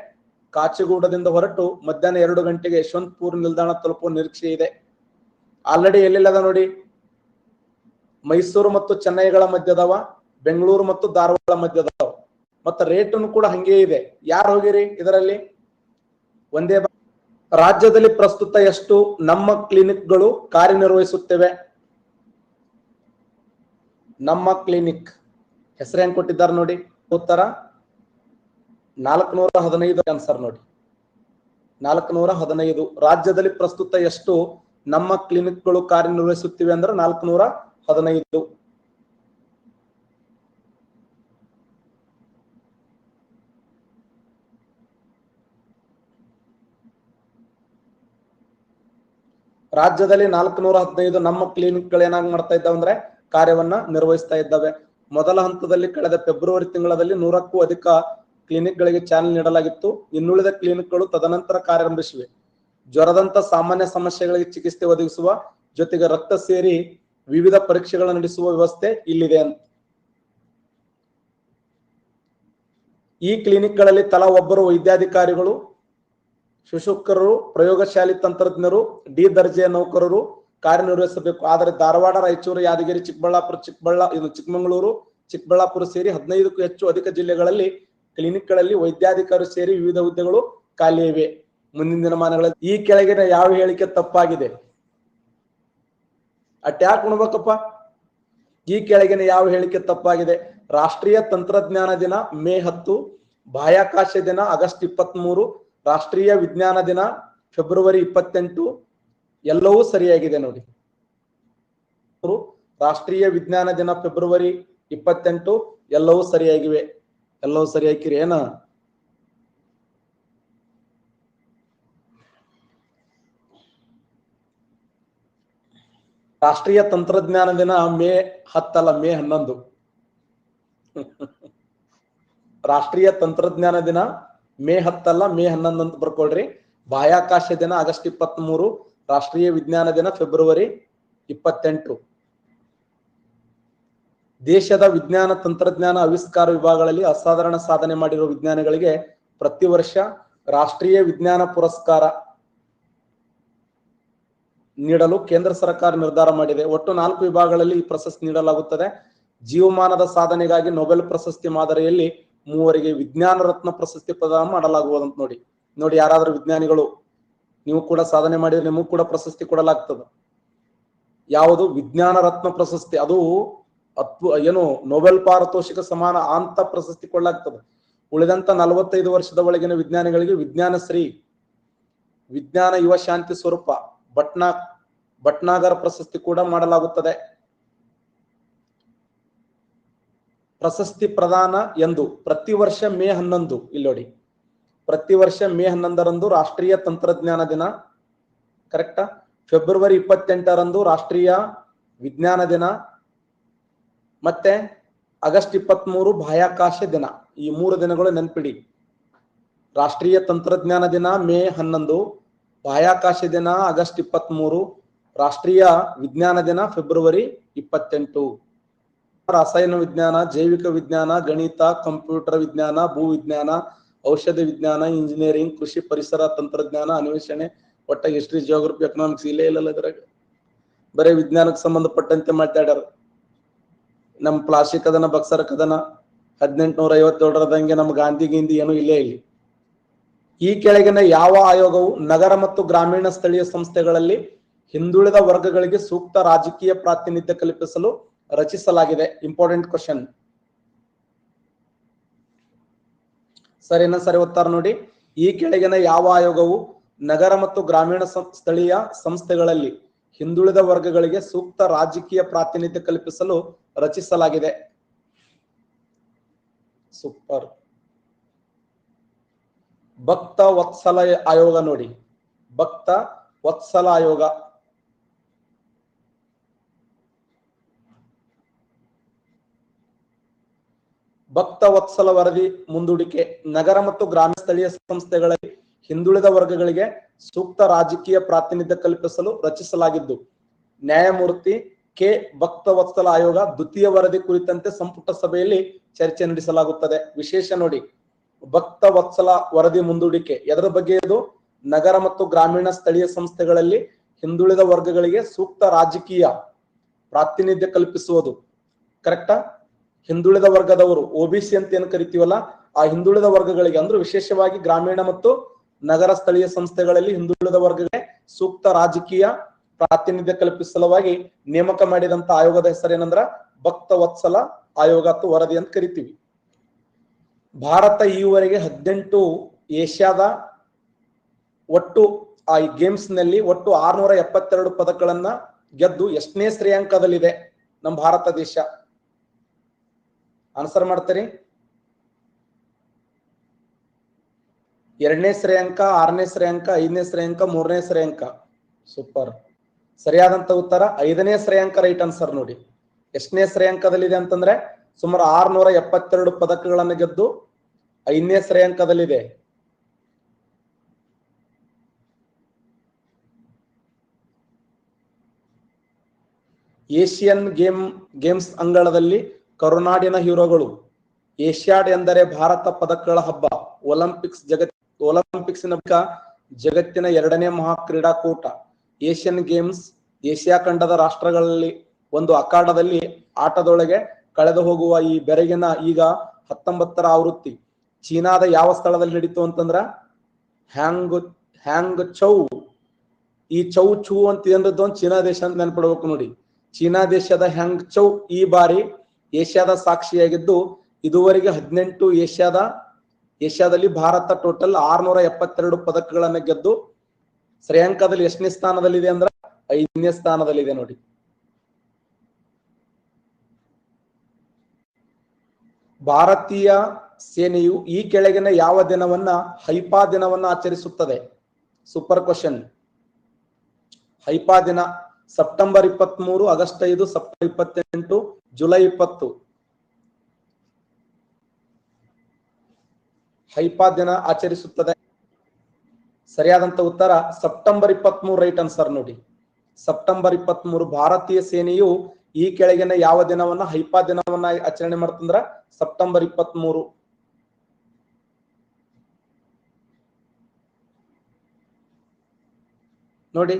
ಕಾಚಿಗೂಡದಿಂದ ಹೊರಟು ಮಧ್ಯಾಹ್ನ 2 ಗಂಟೆಗೆ ಯಶವಂತಪುರ ನಿಲ್ದಾಣ ತಲುಪುವ ನಿರೀಕ್ಷೆ ಇದೆ. ಆಲ್ರೆಡಿ ಎಲ್ಲಿಲ್ಲದ ನೋಡಿ, ಮೈಸೂರು ಮತ್ತು ಚೆನ್ನೈಗಳ ಮಧ್ಯದವ, ಬೆಂಗಳೂರು ಮತ್ತು ಧಾರವಾಡ ಮಧ್ಯದವ. ಮತ್ತೆ ರೇಟನ್ನು ಕೂಡ ಹಂಗೆ ಇದೆ. ಯಾರು ಹೋಗಿರಿ ಇದರಲ್ಲಿ? ಒಂದೇ ರಾಜ್ಯದಲ್ಲಿ ಪ್ರಸ್ತುತ ಎಷ್ಟು ನಮ್ಮ ಕ್ಲಿನಿಕ್ಗಳು ಕಾರ್ಯನಿರ್ವಹಿಸುತ್ತವೆ? ನಮ್ಮ ಕ್ಲಿನಿಕ್ ಹೆಸರು ಹೆಂಗ್ ಕೊಟ್ಟಿದ್ದಾರೆ ನೋಡಿ. ಉತ್ತರ 415 ಆನ್ಸರ್ ನೋಡಿ, 415. ರಾಜ್ಯದಲ್ಲಿ ಪ್ರಸ್ತುತ ಎಷ್ಟು ನಮ್ಮ ಕ್ಲಿನಿಕ್ಗಳು ಕಾರ್ಯನಿರ್ವಹಿಸುತ್ತಿವೆ ಅಂದ್ರೆ 415. ರಾಜ್ಯದಲ್ಲಿ 415 ನಮ್ಮ ಕ್ಲಿನಿಕ್ಗಳು ಏನಾಗಿ ಮಾಡ್ತಾ ಇದ್ದಾವೆ ಅಂದ್ರೆ ಕಾರ್ಯವನ್ನ ನಿರ್ವಹಿಸ್ತಾ ಇದ್ದಾವೆ. ಮೊದಲ ಹಂತದಲ್ಲಿ ಕಳೆದ ಫೆಬ್ರವರಿ ತಿಂಗಳಲ್ಲಿ 100ಕ್ಕೂ ಅಧಿಕ ಕ್ಲಿನಿಕ್ಗಳಿಗೆ ಚಾಲನೆ ನೀಡಲಾಗಿತ್ತು. ಇನ್ನುಳಿದ ಕ್ಲಿನಿಕ್ಗಳು ತದನಂತರ ಕಾರ್ಯಾರಂಭಿಸಿವೆ. ಜ್ವರದಂತ ಸಾಮಾನ್ಯ ಸಮಸ್ಯೆಗಳಿಗೆ ಚಿಕಿತ್ಸೆ ಒದಗಿಸುವ ಜೊತೆಗೆ ರಕ್ತ ಸೇರಿ ವಿವಿಧ ಪರೀಕ್ಷೆಗಳನ್ನು ನಡೆಸುವ ವ್ಯವಸ್ಥೆ ಇಲ್ಲಿದೆ ಅಂತ. ಈ ಕ್ಲಿನಿಕ್ಗಳಲ್ಲಿ ತಲಾ ಒಬ್ಬರು ವೈದ್ಯಾಧಿಕಾರಿಗಳು, ಶಿಶುಕರರು, ಪ್ರಯೋಗಶಾಲೆ ತಂತ್ರಜ್ಞರು, ಡಿ ದರ್ಜೆಯ ನೌಕರರು ಕಾರ್ಯನಿರ್ವಹಿಸಬೇಕು. ಆದರೆ ಧಾರವಾಡ, ರಾಯಚೂರು, ಯಾದಗಿರಿ, ಚಿಕ್ಕಮಗಳೂರು, ಚಿಕ್ಕಬಳ್ಳಾಪುರ ಸೇರಿ 15ಕ್ಕೂ ಹೆಚ್ಚು ಅಧಿಕ ಜಿಲ್ಲೆಗಳಲ್ಲಿ ಕ್ಲಿನಿಕ್ಗಳಲ್ಲಿ ವೈದ್ಯಾಧಿಕಾರಿ ಸೇರಿ ವಿವಿಧ ಹುದ್ದೆಗಳು ಖಾಲಿ ಇವೆ. ಮುಂದಿನ ದಿನಮಾನಗಳಲ್ಲಿ ಈ ಕೆಳಗಿನ ಯಾವ ಹೇಳಿಕೆ ತಪ್ಪಾಗಿದೆ? ಅಟ್ಯಾಕ್ ಉಣ್ಬೇಕಪ್ಪ. ಈ ಕೆಳಗಿನ ಯಾವ ಹೇಳಿಕೆ ತಪ್ಪಾಗಿದೆ? ರಾಷ್ಟ್ರೀಯ ತಂತ್ರಜ್ಞಾನ ದಿನ ಮೇ 10, ಬಾಹ್ಯಾಕಾಶ ದಿನ ಆಗಸ್ಟ್ 23, ರಾಷ್ಟ್ರೀಯ ವಿಜ್ಞಾನ ದಿನ ಫೆಬ್ರವರಿ 28 ಎಲ್ಲವೂ ಸರಿಯಾಗಿದೆ ನೋಡಿ. ರಾಷ್ಟ್ರೀಯ ವಿಜ್ಞಾನ ದಿನ ಫೆಬ್ರವರಿ 28 ಎಲ್ಲವೂ ಸರಿಯಾಗಿವೆ. ಎಲ್ಲವೂ ಸರಿಯಾಗಿರಿ ಏನ? ರಾಷ್ಟ್ರೀಯ ತಂತ್ರಜ್ಞಾನ ದಿನ ಮೇ 10 ಅಲ್ಲ, ಮೇ 11. ರಾಷ್ಟ್ರೀಯ ತಂತ್ರಜ್ಞಾನ ದಿನ ಮೇ 10 ಅಲ್ಲ, ಮೇ 11 ಅಂತ ಬರ್ಕೊಳ್ರಿ. ಬಾಹ್ಯಾಕಾಶ ದಿನ ಆಗಸ್ಟ್ 23, ರಾಷ್ಟ್ರೀಯ ವಿಜ್ಞಾನ ದಿನ ಫೆಬ್ರವರಿ 28. ದೇಶದ ವಿಜ್ಞಾನ ತಂತ್ರಜ್ಞಾನ ಆವಿಷ್ಕಾರ ವಿಭಾಗಗಳಲ್ಲಿ ಅಸಾಧಾರಣ ಸಾಧನೆ ಮಾಡಿರುವ ವಿಜ್ಞಾನಿಗಳಿಗೆ ಪ್ರತಿ ವರ್ಷ ರಾಷ್ಟ್ರೀಯ ವಿಜ್ಞಾನ ಪುರಸ್ಕಾರ ನೀಡಲು ಕೇಂದ್ರ ಸರ್ಕಾರ ನಿರ್ಧಾರ ಮಾಡಿದೆ. ಒಟ್ಟು 4 ವಿಭಾಗಗಳಲ್ಲಿ ಈ ಪ್ರಶಸ್ತಿ ನೀಡಲಾಗುತ್ತದೆ. ಜೀವಮಾನದ ಸಾಧನೆಗಾಗಿ ನೊಬೆಲ್ ಪ್ರಶಸ್ತಿ ಮಾದರಿಯಲ್ಲಿ 3 ವಿಜ್ಞಾನ ರತ್ನ ಪ್ರಶಸ್ತಿ ಪ್ರದಾನ ಮಾಡಲಾಗುವುದಂತ ನೋಡಿ. ನೋಡಿ, ಯಾರಾದ್ರೂ ವಿಜ್ಞಾನಿಗಳು ನೀವು ಕೂಡ ಸಾಧನೆ ಮಾಡಿದ್ರೆ ನಿಮಗೂ ಕೂಡ ಪ್ರಶಸ್ತಿ ಕೊಡಲಾಗ್ತದೆ. ಯಾವುದು? ವಿಜ್ಞಾನ ರತ್ನ ಪ್ರಶಸ್ತಿ. ಅದು ಏನು ನೊಬೆಲ್ ಪಾರಿತೋಷಿಕ ಸಮಾನ ಅಂತ ಪ್ರಶಸ್ತಿ ಕೊಡಲಾಗ್ತದೆ. ಉಳಿದಂತ 45 ವರ್ಷದ ಒಳಗಿನ ವಿಜ್ಞಾನಿಗಳಿಗೆ ವಿಜ್ಞಾನ ಶ್ರೀ, ವಿಜ್ಞಾನ ಯುವ ಶಾಂತಿ ಸ್ವರೂಪ, ಭಟ್ನಾಗರ್ ಪ್ರಶಸ್ತಿ ಕೂಡ ಮಾಡಲಾಗುತ್ತದೆ. ಪ್ರಶಸ್ತಿ ಪ್ರದಾನ ಎಂದು ಪ್ರತಿ ವರ್ಷ ಮೇ 11, ಇಲ್ಲಿ ನೋಡಿ, ಪ್ರತಿ ವರ್ಷ ಮೇ 11ರಂದು ರಾಷ್ಟ್ರೀಯ ತಂತ್ರಜ್ಞಾನ ದಿನ, ಕರೆಕ್ಟಾ? ಫೆಬ್ರವರಿ 28ರಂದು ರಾಷ್ಟ್ರೀಯ ವಿಜ್ಞಾನ ದಿನ, ಮತ್ತೆ ಆಗಸ್ಟ್ 23 ಬಾಹ್ಯಾಕಾಶ ದಿನ. ಈ 3 ದಿನಗಳು ನೆನಪಿಡಿ. ರಾಷ್ಟ್ರೀಯ ತಂತ್ರಜ್ಞಾನ ದಿನ ಮೇ 11, ಬಾಹ್ಯಾಕಾಶ ದಿನ ಆಗಸ್ಟ್ 23, ರಾಷ್ಟ್ರೀಯ ವಿಜ್ಞಾನ ದಿನ ಫೆಬ್ರವರಿ 28. ರಾಸಾಯನ ವಿಜ್ಞಾನ, ಜೈವಿಕ ವಿಜ್ಞಾನ, ಗಣಿತ, ಕಂಪ್ಯೂಟರ್ ವಿಜ್ಞಾನ, ಭೂ ವಿಜ್ಞಾನ, ಔಷಧ ವಿಜ್ಞಾನ, ಇಂಜಿನಿಯರಿಂಗ್, ಕೃಷಿ, ಪರಿಸರ ತಂತ್ರಜ್ಞಾನ, ಅನ್ವೇಷಣೆ, ಒಟ್ಟ ಹಿಸ್ಟ್ರಿ, ಜಿಯೋಗ್ರಫಿ, ಎಕನಾಮಿಕ್ಸ್ ಇಲ್ಲೇ ಇಲ್ಲ. ಇದ್ರಾಗ ಬರೀ ವಿಜ್ಞಾನಕ್ಕೆ ಸಂಬಂಧಪಟ್ಟಂತೆ ಮಾತಾಡ್ಯಾರ. ನಮ್ಮ ಪ್ಲಾಸ್ಟಿಕ್ ಕದನ, ಬಕ್ಸರ್ ಕದನ 1857ರಂಗೆ ನಮ್ಮ ಗಾಂಧಿ ಗಿಂದಿ ಏನು ಇಲ್ಲೇ ಇಲ್ಲಿ. ಈ ಕೆಳಗಿನ ಯಾವ ಆಯೋಗವು ನಗರ ಮತ್ತು ಗ್ರಾಮೀಣ ಸ್ಥಳೀಯ ಸಂಸ್ಥೆಗಳಲ್ಲಿ ಹಿಂದುಳಿದ ವರ್ಗಗಳಿಗೆ ಸೂಕ್ತ ರಾಜಕೀಯ ಪ್ರಾತಿನಿಧ್ಯ ಕಲ್ಪಿಸಲು ರಚಿಸಲಾಗಿದೆ? Important question. ಸರಿನಾ? ಸರಿ ಉತ್ತರ ನೋಡಿ. ಈ ಕೆಳಗಿನ ಯಾವ ಆಯೋಗವು ನಗರ ಮತ್ತು ಗ್ರಾಮೀಣ ಸ್ಥಳೀಯ ಸಂಸ್ಥೆಗಳಲ್ಲಿ ಹಿಂದುಳಿದ ವರ್ಗಗಳಿಗೆ ಸೂಕ್ತ ರಾಜಕೀಯ ಪ್ರಾತಿನಿಧ್ಯ ಕಲ್ಪಿಸಲು ರಚಿಸಲಾಗಿದೆ? ಸೂಪರ್. ಭಕ್ತ ವತ್ಸಲ ಆಯೋಗ ನೋಡಿ. ಭಕ್ತ ವತ್ಸಲ ಆಯೋಗ. ಭಕ್ತ ವತ್ಸಲ ವರದಿ ಮುಂದೂಡಿಕೆ. ನಗರ ಮತ್ತು ಗ್ರಾಮೀಣ ಸ್ಥಳೀಯ ಸಂಸ್ಥೆಗಳಲ್ಲಿ ಹಿಂದುಳಿದ ವರ್ಗಗಳಿಗೆ ಸೂಕ್ತ ರಾಜಕೀಯ ಪ್ರಾತಿನಿಧ್ಯ ಕಲ್ಪಿಸಲು ರಚಿಸಲಾಗಿದ್ದು, ನ್ಯಾಯಮೂರ್ತಿ ಕೆ. ಭಕ್ತವತ್ಸಲ ಆಯೋಗ ದ್ವಿತೀಯ ವರದಿ ಕುರಿತಂತೆ ಸಂಪುಟ ಸಭೆಯಲ್ಲಿ ಚರ್ಚೆ ನಡೆಸಲಾಗುತ್ತದೆ. ವಿಶೇಷ ನೋಡಿ, ಭಕ್ತವತ್ಸಲ ವರದಿ ಮುಂದೂಡಿಕೆ ಎದರ ಬಗ್ಗೆ? ಇದು ನಗರ ಮತ್ತು ಗ್ರಾಮೀಣ ಸ್ಥಳೀಯ ಸಂಸ್ಥೆಗಳಲ್ಲಿ ಹಿಂದುಳಿದ ವರ್ಗಗಳಿಗೆ ಸೂಕ್ತ ರಾಜಕೀಯ ಪ್ರಾತಿನಿಧ್ಯ ಕಲ್ಪಿಸುವುದು. ಕರೆಕ್ಟಾ? ಹಿಂದುಳಿದ ವರ್ಗದವರು, OBC ಅಂತ ಏನು ಕರಿತೀವಲ್ಲ, ಆ ಹಿಂದುಳಿದ ವರ್ಗಗಳಿಗೆ ಅಂದ್ರೆ ವಿಶೇಷವಾಗಿ ಗ್ರಾಮೀಣ ಮತ್ತು ನಗರ ಸ್ಥಳೀಯ ಸಂಸ್ಥೆಗಳಲ್ಲಿ ಹಿಂದುಳಿದ ವರ್ಗಗಳಿಗೆ ಸೂಕ್ತ ರಾಜಕೀಯ ಪ್ರಾತಿನಿಧ್ಯ ಕಲ್ಪಿಸಲುವಾಗಿ ನೇಮಕ ಮಾಡಿದಂತ ಆಯೋಗದ ಹೆಸರೇನಂದ್ರ ಭಕ್ತವತ್ಸಲ ಆಯೋಗ ಅಥವಾ ವರದಿ ಅಂತ ಕರಿತೀವಿ. ಭಾರತ ಈವರೆಗೆ 18 ಏಷ್ಯಾದ ಒಟ್ಟು ಆ ಗೇಮ್ಸ್ ನಲ್ಲಿ ಒಟ್ಟು 672 ಪದಕಗಳನ್ನ ಗೆದ್ದು ಎಷ್ಟನೇ ಶ್ರೇಯಾಂಕದಲ್ಲಿದೆ ನಮ್ಮ ಭಾರತ ದೇಶ? ಆನ್ಸರ್ ಮಾಡ್ತೀರಿ? 2ನೇ ಶ್ರೇಯಾಂಕ, 6ನೇ ಶ್ರೇಯಾಂಕ, 5ನೇ ಶ್ರೇಯಾಂಕ, 3ನೇ ಶ್ರೇಯಾಂಕ. ಸೂಪರ್. ಸರಿಯಾದಂತ ಉತ್ತರ 5ನೇ ಶ್ರೇಯಾಂಕ. ರೈಟ್ ಆನ್ಸರ್ ನೋಡಿ. ಎಷ್ಟನೇ ಶ್ರೇಯಾಂಕದಲ್ಲಿದೆ ಅಂತಂದ್ರೆ ಸುಮಾರು 672 ಪದಕಗಳನ್ನು ಗೆದ್ದು 5ನೇ ಶ್ರೇಯಾಂಕದಲ್ಲಿದೆ. ಏಷ್ಯನ್ ಗೇಮ್ಸ್ ಅಂಗಳದಲ್ಲಿ ಕರುನಾಡಿನ ಹೀರೋಗಳು. ಏಷ್ಯಾಡ್ ಎಂದರೆ ಭಾರತ ಪದಕಗಳ ಹಬ್ಬ. ಒಲಿಂಪಿಕ್ಸ್ ಜಗತ್ತಿನ 2ನೇ ಮಹಾ ಕ್ರೀಡಾಕೂಟ. ಏಷ್ಯನ್ ಗೇಮ್ಸ್ ಏಷ್ಯಾ ಖಂಡದ ರಾಷ್ಟ್ರಗಳಲ್ಲಿ ಒಂದು ಅಖಾಡದಲ್ಲಿ ಆಟದೊಳಗೆ ಕಳೆದು ಹೋಗುವ ಈ ಬೆರಗಿನ ಈಗ 19ರ ಆವೃತ್ತಿ ಚೀನಾದ ಯಾವ ಸ್ಥಳದಲ್ಲಿ ನಡೀತು ಅಂತಂದ್ರ ಹ್ಯಾಂಗ್ ಚೌ. ಈ ಚೌ ಚೂ ಅಂತ ಏನ್ರದ್ದು ಚೀನಾ ದೇಶ ಅಂತ ನೆನ್ಪಿಡ್ಬೇಕು ನೋಡಿ. ಚೀನಾ ದೇಶದ ಹ್ಯಾಂಗ್ ಚೌ ಈ ಬಾರಿ ಏಷ್ಯಾದ ಸಾಕ್ಷಿಯಾಗಿದ್ದು ಇದುವರೆಗೆ 18 ಏಷ್ಯಾದಲ್ಲಿ ಭಾರತ ಟೋಟಲ್ 672 ಪದಕಗಳನ್ನು ಗೆದ್ದು ಶ್ರೇಯಾಂಕದಲ್ಲಿ ಎಷ್ಟನೇ ಸ್ಥಾನದಲ್ಲಿದೆ ಅಂದ್ರ 5ನೇ ಸ್ಥಾನದಲ್ಲಿದೆ ನೋಡಿ. ಭಾರತೀಯ ಸೇನೆಯು ಈ ಕೆಳಗಿನ ಯಾವ ದಿನವನ್ನ ಹೈಪಾ ದಿನವನ್ನ ಆಚರಿಸುತ್ತದೆ? Super question. ಹೈಪಾ ದಿನ ಸೆಪ್ಟೆಂಬರ್ 23, ಆಗಸ್ಟ್ 5, ಸೆಪ್ಟೆಂಬರ್ 28, ಜುಲೈ 20 ಹೈಪಾ ದಿನ ಆಚರಿಸುತ್ತದೆ. ಸರಿಯಾದಂತ ಉತ್ತರ ಸೆಪ್ಟೆಂಬರ್ 23 ರೈಟ್ ಆನ್ಸರ್ ನೋಡಿ. ಸೆಪ್ಟೆಂಬರ್ 23 ಭಾರತೀಯ ಸೇನೆಯು ಈ ಕೆಳಗಿನ ಯಾವ ದಿನವನ್ನ ಹೈಪಾ ದಿನವನ್ನ ಆಚರಣೆ ಮಾಡ್ತಂದ್ರ ಸೆಪ್ಟೆಂಬರ್ 23. ನೋಡಿ,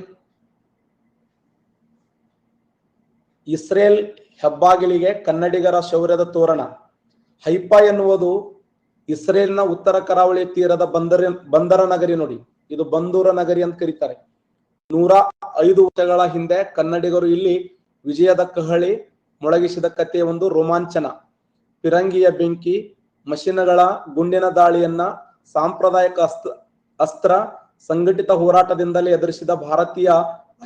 ಇಸ್ರೇಲ್ ಹೆಬ್ಬಾಗಿಲಿಗೆ ಕನ್ನಡಿಗರ ಶೌರ್ಯದ ತೋರಣ. ಹೈಪಾ ಎನ್ನುವುದು ಇಸ್ರೇಲ್ನ ಉತ್ತರ ಕರಾವಳಿ ತೀರದ ಬಂದರ ನಗರಿ ನೋಡಿ. ಇದು ಬಂದೂರ ನಗರಿ ಅಂತ ಕರೀತಾರೆ. 105 ವರ್ಷಗಳ ಹಿಂದೆ ಕನ್ನಡಿಗರು ಇಲ್ಲಿ ವಿಜಯದ ಕಹಳಿ ಮೊಳಗಿಸಿದ ಕಥೆಯ ಒಂದು ರೋಮಾಂಚನ. ಪಿರಂಗಿಯ ಬೆಂಕಿ, ಮಷಿನ್ಗಳ ಗುಂಡಿನ ದಾಳಿಯನ್ನ ಸಾಂಪ್ರದಾಯಿಕ ಅಸ್ತ್ರ ಸಂಘಟಿತ ಹೋರಾಟದಿಂದಲೇ ಎದುರಿಸಿದ ಭಾರತೀಯ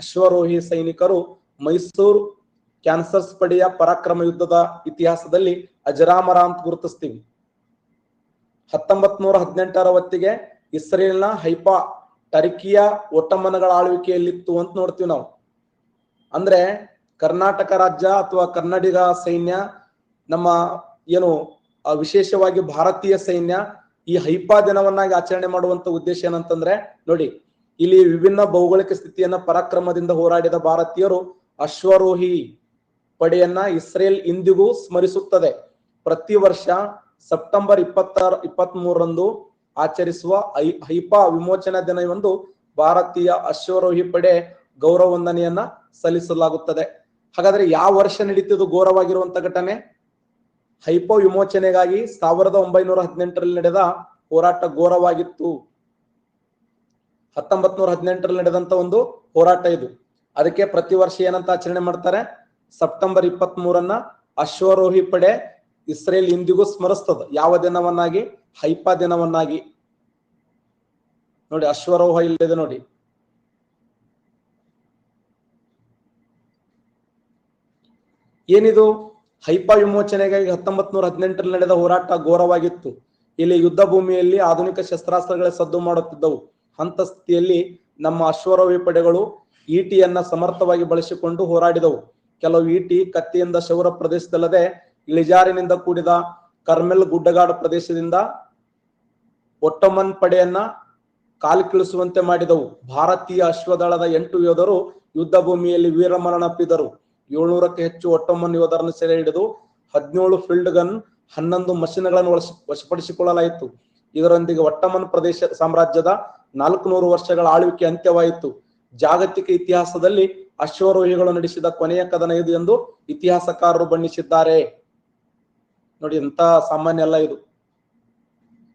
ಅಶ್ವರೋಹಿ ಸೈನಿಕರು ಮೈಸೂರು ಕ್ಯಾನ್ಸರ್ಸ್ ಪಡೆಯ ಪರಾಕ್ರಮ ಯುದ್ಧದ ಇತಿಹಾಸದಲ್ಲಿ ಅಜರಾಮರ ಅಂತ ಗುರುತಿಸ್ತೀವಿ. 1918ರ ಹೊತ್ತಿಗೆ ಇಸ್ರೇಲ್ನ ಹೈಪಾ ಟರ್ಕಿಯ ಒಟ್ಟಮನಗಳ ಆಳ್ವಿಕೆಯಲ್ಲಿತ್ತು ಅಂತ ನೋಡ್ತೀವಿ ನಾವು. ಅಂದ್ರೆ ಕರ್ನಾಟಕ ರಾಜ್ಯ ಅಥವಾ ಕನ್ನಡಿಗ ಸೈನ್ಯ, ನಮ್ಮ ಏನು ವಿಶೇಷವಾಗಿ ಭಾರತೀಯ ಸೈನ್ಯ ಈ ಹೈಪಾ ದಿನವನ್ನಾಗಿ ಆಚರಣೆ ಮಾಡುವಂತ ಉದ್ದೇಶ ಏನಂತಂದ್ರೆ ನೋಡಿ, ಇಲ್ಲಿ ವಿಭಿನ್ನ ಭೌಗೋಳಿಕ ಸ್ಥಿತಿಯನ್ನ ಪರಾಕ್ರಮದಿಂದ ಹೋರಾಡಿದ ಭಾರತೀಯರು ಅಶ್ವರೋಹಿ ಪಡೆಯನ್ನ ಇಸ್ರೇಲ್ ಇಂದಿಗೂ ಸ್ಮರಿಸುತ್ತದೆ. ಪ್ರತಿ ವರ್ಷ ಸೆಪ್ಟೆಂಬರ್ 23ರಂದು ಆಚರಿಸುವ ಹೈಪಾ ವಿಮೋಚನಾ ದಿನವೆಂದು ಭಾರತೀಯ ಅಶ್ವರೋಹಿ ಪಡೆ ಗೌರವ ವಂದನೆಯನ್ನ ಸಲ್ಲಿಸಲಾಗುತ್ತದೆ. ಹಾಗಾದ್ರೆ ಯಾವ ವರ್ಷ ನಡೀತಿದ್ದು ಘೋರವಾಗಿರುವಂತ ಘಟನೆ? ಹೈಪಾ ವಿಮೋಚನೆಗಾಗಿ 1918ರಲ್ಲಿ ನಡೆದ ಹೋರಾಟ ಘೋರವಾಗಿತ್ತು. 1918ರಲ್ಲಿ ನಡೆದಂತ ಒಂದು ಹೋರಾಟ ಇದು. ಅದಕ್ಕೆ ಪ್ರತಿ ವರ್ಷ ಏನಂತ ಆಚರಣೆ ಮಾಡ್ತಾರೆ? ಸೆಪ್ಟೆಂಬರ್ 23ರನ್ನ ಅಶ್ವರೋಹಿ ಪಡೆ ಇಸ್ರೇಲ್ ಇಂದಿಗೂ ಸ್ಮರಿಸ್ತದ. ಯಾವ ದಿನವನ್ನಾಗಿ? ಹೈಪಾ ದಿನವನ್ನಾಗಿ ನೋಡಿ. ಅಶ್ವರೋಹ ಇಲ್ಲಿದೆ ನೋಡಿ. ಏನಿದು? ಹೈಪಾ ವಿಮೋಚನೆಗಾಗಿ 1918ರಲ್ಲಿ ನಡೆದ ಹೋರಾಟ ಘೋರವಾಗಿತ್ತು. ಇಲ್ಲಿ ಯುದ್ಧ ಭೂಮಿಯಲ್ಲಿ ಆಧುನಿಕ ಶಸ್ತ್ರಾಸ್ತ್ರಗಳೇ ಸದ್ದು ಮಾಡುತ್ತಿದ್ದವು. ಅಂತ ಸ್ಥಿತಿಯಲ್ಲಿ ನಮ್ಮ ಅಶ್ವರೋಹಿ ಪಡೆಗಳು ಈಟಿಯನ್ನ ಸಮರ್ಥವಾಗಿ ಬಳಸಿಕೊಂಡು ಹೋರಾಡಿದವು. ಕೆಲವು ಈಟಿ ಕತ್ತಿಯಿಂದ ಶೌರ ಪ್ರದೇಶದಲ್ಲದೆ ಇಳಿಜಾರಿನಿಂದ ಕೂಡಿದ ಕರ್ಮೆಲ್ ಗುಡ್ಡಗಾಡು ಪ್ರದೇಶದಿಂದ ಒಟ್ಟಮನ್ ಪಡೆಯನ್ನ ಕಾಲ್ಕಿಳಿಸುವಂತೆ ಮಾಡಿದವು. ಭಾರತೀಯ ಅಶ್ವದಳದ 8 ಯೋಧರು ಯುದ್ಧ ಭೂಮಿಯಲ್ಲಿ ವೀರಮರಣಪ್ಪಿದರು. 700ಕ್ಕೆ ಹೆಚ್ಚು ಒಟ್ಟಮನ್ ಯೋಧರನ್ನು ಸೆರೆ ಹಿಡಿದು 17 ಫೀಲ್ಡ್ ಗನ್, 11 ಮಷಿನ್ಗಳನ್ನು ವಶಪಡಿಸಿಕೊಳ್ಳಲಾಯಿತು. ಇದರೊಂದಿಗೆ ಒಟ್ಟಮನ್ ಪ್ರದೇಶ ಸಾಮ್ರಾಜ್ಯದ 400 ವರ್ಷಗಳ ಆಳ್ವಿಕೆ ಅಂತ್ಯವಾಯಿತು. ಜಾಗತಿಕ ಇತಿಹಾಸದಲ್ಲಿ ಅಶ್ವರೋಹಿಗಳು ನಡೆಸಿದ ಕೊನೆಯ ಕದನ ಇದು ಎಂದು ಇತಿಹಾಸಕಾರರು ಬಣ್ಣಿಸಿದ್ದಾರೆ. ನೋಡಿ, ಎಂತ ಸಾಮಾನ್ಯ ಅಲ್ಲ ಇದು.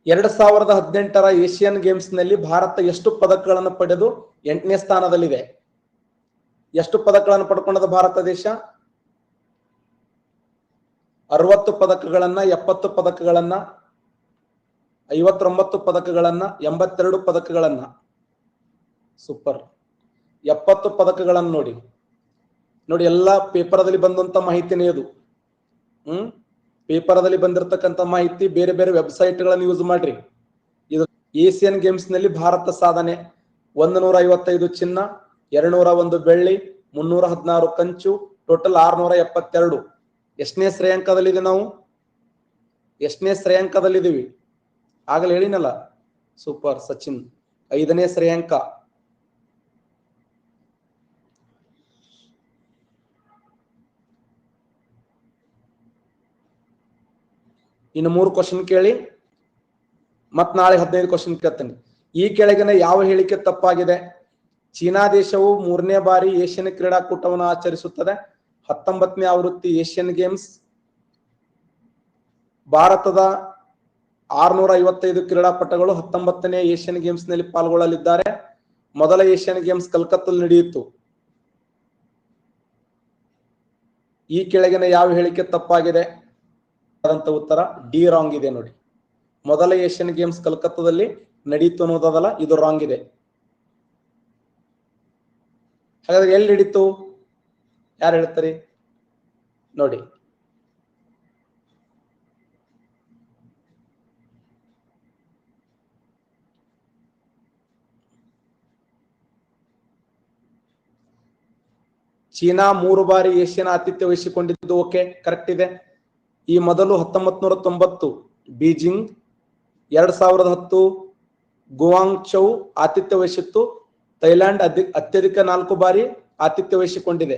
2018ರ ಏಷ್ಯನ್ ಗೇಮ್ಸ್ ನಲ್ಲಿ ಭಾರತ ಎಷ್ಟು ಪದಕಗಳನ್ನು ಪಡೆದು 8ನೇ ಸ್ಥಾನದಲ್ಲಿದೆ? ಎಷ್ಟು ಪದಕಗಳನ್ನು ಪಡ್ಕೊಂಡದ ಭಾರತ ದೇಶ? 60 ಪದಕಗಳನ್ನ, 70 ಪದಕಗಳನ್ನ, 59 ಪದಕಗಳನ್ನ, 82 ಪದಕಗಳನ್ನ. ಸೂಪರ್. 70 ಪದಕಗಳನ್ನು ನೋಡಿ. ನೋಡಿ, ಎಲ್ಲ ಪೇಪರ್ದಲ್ಲಿ ಬಂದಂತ ಮಾಹಿತಿನೇ ಇದು. ಪೇಪರ್ದಲ್ಲಿ ಬಂದಿರತಕ್ಕಂತ ಮಾಹಿತಿ ಬೇರೆ ಬೇರೆ ವೆಬ್ಸೈಟ್ ಗಳನ್ನು ಯೂಸ್ ಮಾಡ್ರಿ. ಇದು ಏಷ್ಯನ್ ಗೇಮ್ಸ್ ನಲ್ಲಿ ಭಾರತ ಸಾಧನೆ: 155 ಚಿನ್ನ, 201 ಬೆಳ್ಳಿ, 316 ಕಂಚು, ಟೋಟಲ್ 672. ಎಷ್ಟನೇ ಶ್ರೇಯಾಂಕದಲ್ಲಿದೆ ನಾವು? ಎಷ್ಟನೇ ಶ್ರೇಯಾಂಕದಲ್ಲಿದ್ದೀವಿ? ಆಗಲೇ ಹೇಳಿನಲ್ಲ. ಸೂಪರ್ ಸಚಿನ್ 5ನೇ ಶ್ರೇಯಾಂಕ. ಇನ್ನು 3 ಕ್ವಶನ್ ಕೇಳಿ ಮತ್ ನಾಳೆ 15 ಕ್ವಶನ್ ಕೇಳ್ತೇನೆ. ಈ ಕೆಳಗಿನ ಯಾವ ಹೇಳಿಕೆ ತಪ್ಪಾಗಿದೆ? ಚೀನಾ ದೇಶವು 3ನೇ ಬಾರಿ ಏಷ್ಯನ್ ಕ್ರೀಡಾಕೂಟವನ್ನು ಆಚರಿಸುತ್ತದೆ. 19ನೇ ಆವೃತ್ತಿ ಏಷ್ಯನ್ ಗೇಮ್ಸ್. ಭಾರತದ 655 ಕ್ರೀಡಾಪಟುಗಳು 19ನೇ ಏಷ್ಯನ್ ಗೇಮ್ಸ್ ನಲ್ಲಿ ಪಾಲ್ಗೊಳ್ಳಲಿದ್ದಾರೆ. ಮೊದಲ ಏಷ್ಯನ್ ಗೇಮ್ಸ್ ಕಲ್ಕತ್ತಲ್ಲಿ ನಡೆಯಿತು. ಈ ಕೆಳಗಿನ ಯಾವ ಹೇಳಿಕೆ ತಪ್ಪಾಗಿದೆ? ಅಂತ ಉತ್ತರ ಡಿ ರಾಂಗ್ ಇದೆ ನೋಡಿ. ಮೊದಲ ಏಷ್ಯನ್ ಗೇಮ್ಸ್ ಕಲ್ಕತ್ತಾದಲ್ಲಿ ನಡೀತು ಅನ್ನೋದಲ್ಲ, ಇದು ರಾಂಗ್ ಇದೆ. ಹಾಗಾದ್ರೆ ಎಲ್ಲಿ ನಡೀತು? ಯಾರು ಹೇಳ್ತಾರೆ ನೋಡಿ. ಚೀನಾ 3 ಬಾರಿ ಏಷ್ಯನ್ ಆತಿಥ್ಯ ವಹಿಸಿಕೊಂಡಿದ್ದು ಓಕೆ, ಕರೆಕ್ಟ್ ಇದೆ. ಈ ಮೊದಲು 1990 ಬೀಜಿಂಗ್, 2010 ಗುವಾಂಗ್ಚೌ ಆತಿಥ್ಯ ವಹಿಸಿತ್ತು. ಥೈಲ್ಯಾಂಡ್ ಅತ್ಯಧಿಕ 4 ಬಾರಿ ಆತಿಥ್ಯ ವಹಿಸಿಕೊಂಡಿದೆ.